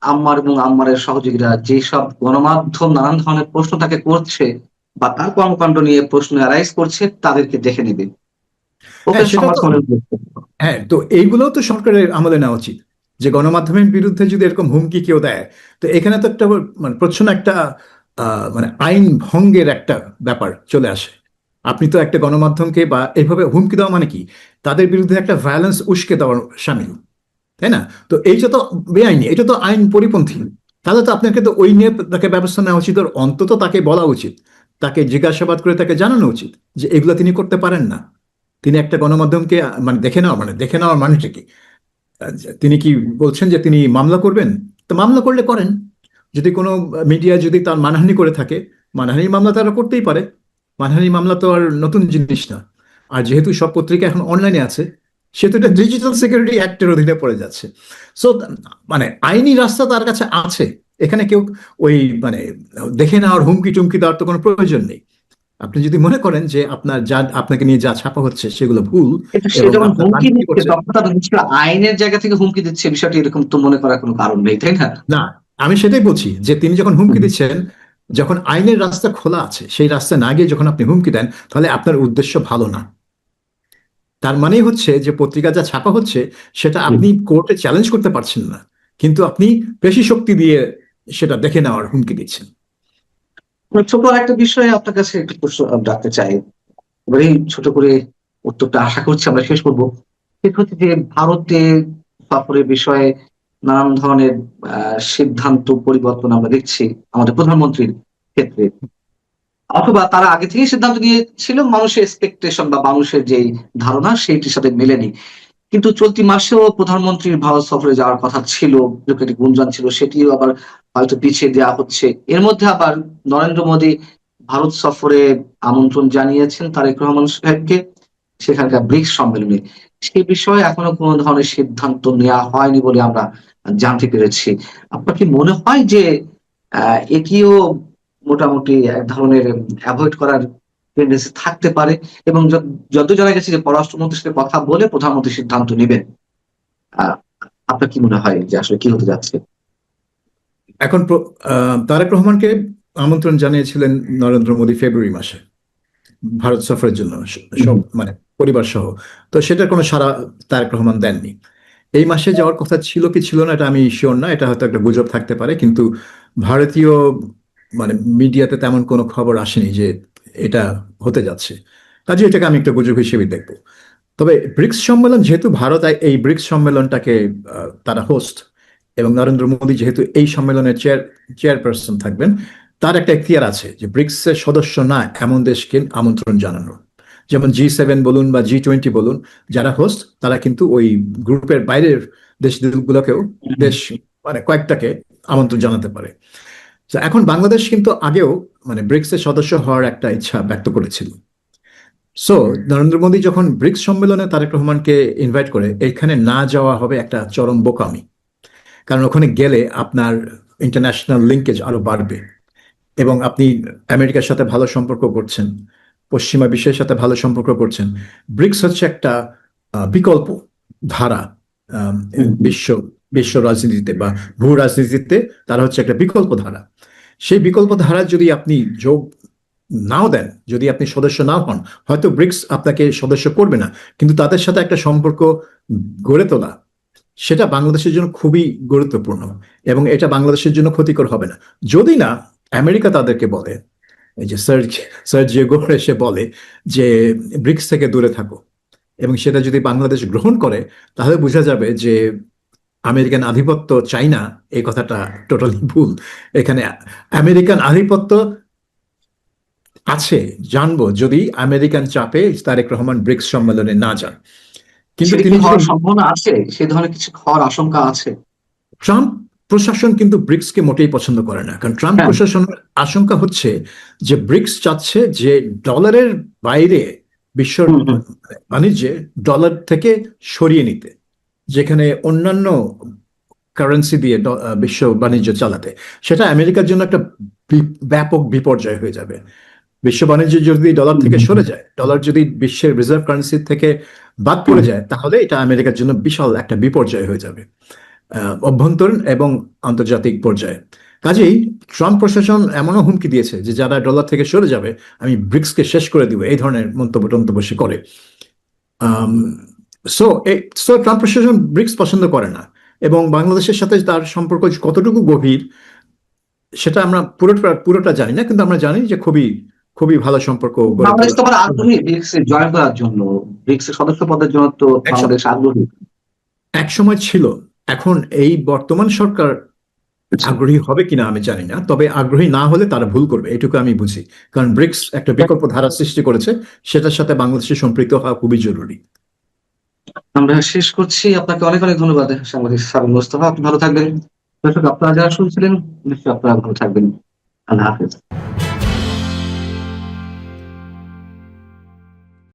আম্মার এবং আম্মারের সহযোগীরা যেসব গণমাধ্যম নানান ধরনের প্রশ্ন তাকে করছে বা তার কর্মকাণ্ড নিয়ে প্রশ্ন অ্যারাইজ করছে, তাদেরকে দেখে নেবে। হ্যাঁ, তো এইগুলো তো সরকারের আমলে নেওয়া উচিত, যে গণমাধ্যমের বিরুদ্ধে যদি এরকম হুমকি কেউ দেয়, তো এখানে তো একটা মানে প্রচ্ছন্ন একটা মানে আইন ভঙ্গের একটা ব্যাপার চলে আসে। আপনি তো একটা গণমাধ্যমকে বা এইভাবে হুমকি দেওয়া মানে কি? তাদের বিরুদ্ধে একটা ভায়োলেন্স উস্কে দেওয়ার সামিল, তাই না? তো এইটা তো বেআইনি, এটা তো আইন পরিপন্থী। তাহলে তো আপনাকে তো ওই নিয়ে তাকে ব্যবস্থা নেওয়া উচিত, অন্তত তাকে বলা উচিত, তাকে জিজ্ঞাসাবাদ করে তাকে জানানো উচিত যে এগুলো তিনি করতে পারেন না। তিনি একটা গণমাধ্যমকে মানে দেখে নেওয়ার মানেটা কি? তিনি কি বলছেন যে তিনি মামলা করবেন? তো মামলা করলে করেন। যদি কোনো মিডিয়া যদি তার মানহানি করে থাকে, মানহানি মামলা তারা করতেই পারে। মানহানি মামলা তো আর নতুন জিনিস না। আর যেহেতু সব পত্রিকা এখন অনলাইনে আছে, সেহেতু এটা ডিজিটাল সিকিউরিটি অ্যাক্টের অধীনে পড়ে যাচ্ছে। সো মানে আইনি রাস্তা তার কাছে আছে। এখানে কেউ ওই মানে দেখে নেওয়ার হুমকি টুমকি দেওয়ার তো কোনো প্রয়োজন নেই। আপনি যদি মনে করেন যে আপনাকে নিয়ে যা ছাপা হচ্ছে সেগুলো ভুল, আইনের জায়গা থেকে হুমকি দিচ্ছে, বিষয়টি এরকম তো মনে করার কোনো কারণ নেই, তাই না? না, আমি সেটাই বলছি যে তিনি যখন হুমকি দিচ্ছেন, যখন আইনের রাস্তা খোলা আছে, সেই রাস্তা না গিয়ে যখন আপনি হুমকি দেন, তাহলে আপনার উদ্দেশ্য ভালো না। তার মানে হচ্ছে যে পত্রিকা যা ছাপা হচ্ছে সেটা আপনি কোর্টে চ্যালেঞ্জ করতে পারছেন না, কিন্তু আপনি পেশি শক্তি দিয়ে সেটা দেখে নেওয়ার হুমকি দিচ্ছেন। ছোট একটা বিষয়ে আপনার কাছে একটু প্রশ্ন রাখতে চাই, এবারে ছোট করে উত্তরটা আশা করছি আমরা শেষ করবো। সেটা হচ্ছে যে ভারতে সফরের বিষয়ে নানান ধরনের সিদ্ধান্ত পরিবর্তন আমরা দেখছি আমাদের প্রধানমন্ত্রীর ক্ষেত্রে, অথবা তারা আগে থেকেই সিদ্ধান্ত নিয়েছিল, মানুষের এক্সপেকটেশন বা মানুষের যেই ধারণা সেইটির সাথে মেলেনি। কিন্তু চলতি মাসেও প্রধানমন্ত্রীর ভারত সফরে যাওয়ার কথা ছিল, একটি গুঞ্জন ছিল, সেটিও আবার হয়তো পিছিয়ে দেওয়া হচ্ছে। এর মধ্যে আবার নরেন্দ্র মোদী ভারত সফরে আমন্ত্রণ জানিয়েছেন তারেক রহমান সাহেবকে সেখানকার ব্রিক্স সম্মেলনে। সে বিষয়ে এখনো কোনো ধরনের সিদ্ধান্ত নেওয়া হয়নি বলে আমরা জানতে পেরেছি। আপনার কি মনে হয় যে এটিও মোটামুটি এক ধরনের অ্যাভয়েড করার টেন্ডেন্সি থাকতে পারে, এবং যত জানা গেছে যে পররাষ্ট্রমন্ত্রীর সাথে কথা বলে প্রধানমন্ত্রী সিদ্ধান্ত নেবেন? আহ আপনার কি মনে হয় যে আসলে কি হতে যাচ্ছে? এখন তারেক রহমানকে আমন্ত্রণ জানিয়েছিলেন নরেন্দ্র মোদী ফেব্রুয়ারি মাসে ভারত সফরের জন্য, সব মানে পরিবার সহ। তো সেটার কোনো সাড়া তারেক রহমান দেননি। এই মাসে যাওয়ার কথা ছিল কি ছিল না এটা আমি শিওর না, এটা হয়তো একটা গুজব থাকতে পারে, কিন্তু ভারতীয় মানে মিডিয়াতে তেমন কোনো খবর আসেনি যে এটা হতে যাচ্ছে, কাজে এটাকে আমি একটা গুজব হিসেবে দেখবো। তবে ব্রিক্স সম্মেলন যেহেতু ভারত এই ব্রিক্স সম্মেলনটাকে তারা হোস্ট, এবং নরেন্দ্র মোদী যেহেতু এই সম্মেলনের চেয়ারপারসন থাকবেন, তার একটা এখতিয়ার আছে যে ব্রিক্সের সদস্য না এমন দেশকে আমন্ত্রণ জানানোর। যেমন G7 বলুন বা G20 বলুন, যারা হোস্ট তারা কিন্তু ওই গ্রুপের বাইরের দেশগুলোকেও দেশ মানে কয়েকটাকে আমন্ত্রণ জানাতে পারে। তো এখন বাংলাদেশ কিন্তু আগেও মানে ব্রিক্সের সদস্য হওয়ার একটা ইচ্ছা ব্যক্ত করেছিল। সো নরেন্দ্র মোদী যখন ব্রিক্স সম্মেলনে তারেক রহমানকে ইনভাইট করে, এখানে না যাওয়া হবে একটা চরম বোকামি। কারণ ওখানে গেলে আপনার ইন্টারন্যাশনাল লিঙ্কেজ আরো বাড়বে, এবং আপনি আমেরিকার সাথে ভালো সম্পর্ক করছেন, পশ্চিমা বিশ্বের সাথে ভালো সম্পর্ক করছেন। ব্রিক্স হচ্ছে একটা বিকল্প ধারা বিশ্ব বিশ্ব রাজনীতিতে বা ভূ রাজনীতিতে, তারা হচ্ছে একটা বিকল্প ধারা। সেই বিকল্প ধারা যদি আপনি যোগ নাও দেন, যদি আপনি সদস্য নাও হন, হয়তো ব্রিক্স আপনাকে সদস্য করবে না, কিন্তু তাদের সাথে একটা সম্পর্ক গড়ে তোলা সেটা বাংলাদেশের জন্য খুবই গুরুত্বপূর্ণ, এবং এটা বাংলাদেশের জন্য ক্ষতিকর হবে না। যদি না আমেরিকা তাদেরকে বলে, এই যে সার্জিও গোরে সে বলে যে ব্রিক্স থেকে দূরে থাকো, এবং সেটা যদি বাংলাদেশ গ্রহণ করে, তাহলে বোঝা যাবে যে আমেরিকান আধিপত্য চাই না, এই কথাটা টোটালি ভুল। এখানে আমেরিকান আধিপত্য আছে জানবো যদি আমেরিকান চাপে তারেক রহমান ব্রিক্স সম্মেলনে না যান। কিন্তু সেটা কি তিনি হওয়ার সম্ভাবনা আছে? সে ধরনের কিছু হওয়ার আশঙ্কা আছে? ট্রাম্প প্রশাসন কিন্তু ব্রিক্সকে মোটেই পছন্দ করে না, কারণ ট্রাম্প প্রশাসনের আশঙ্কা হচ্ছে যে ব্রিক্স চাচ্ছে যে ডলারের বাইরে বিশ্ব বাণিজ্যে ডলার থেকে সরিয়ে নিতে, যেখানে অন্যান্য কারেন্সি দিয়ে বিশ্ব বাণিজ্য চালাতে। সেটা আমেরিকার জন্য একটা ব্যাপক বিপর্যয় হয়ে যাবে। বিশ্ব বাণিজ্য যদি ডলার থেকে সরে যায়, ডলার যদি বিশ্বের রিজার্ভ কারেন্সি থেকে বাদ পড়ে যায়, তাহলে এটা আমেরিকার জন্য বিশাল একটা বিপর্যয় হয়ে যাবে, অভ্যন্তরীণ এবং আন্তর্জাতিক পর্যায়ে। কাজেই ট্রাম্প প্রশাসন এমনও হুমকি দিয়েছে যে যারা ডলার থেকে সরে যাবে আমি ব্রিক্সকে শেষ করে দিব, এই ধরনের মন্তব্য সে করে। সো ট্রাম্প প্রশাসন ব্রিক্স পছন্দ করে না, এবং বাংলাদেশের সাথে তার সম্পর্ক কতটুকু গভীর সেটা আমরা পুরোটা জানি না, কিন্তু আমরা জানি যে খুবই খুবই ভালো সম্পর্ক বাংলাদেশ তো আগ্রহী ব্রিক্স জয়েন করার জন্য, ব্রিক্স সদস্য পদের জন্য তো বাংলাদেশ আগ্রহী এক সময় ছিল। এখন এই বর্তমান সরকার আগ্রহী হবে কিনা আমি জানি না, তবে আগ্রহী না হলে তারা ভুল করবে, এটুকু আমি বুঝি। কারণ ব্রিক্স একটা বিকল্প ধারা সৃষ্টি করেছে, সেটার সাথে বাংলাদেশের সম্পৃক্ত হওয়া খুবই জরুরি। আমরা শেষ করছি। আপনাকে অনেক অনেক ধন্যবাদ সাংবাদিক সাবিল মোস্তফা, আপনি ভালো থাকবেন। দর্শক আপনারা যারা শুনছিলেন নিশ্চয়ই আপনারা ভালো থাকবেন। আল্লাহ হাফেজ।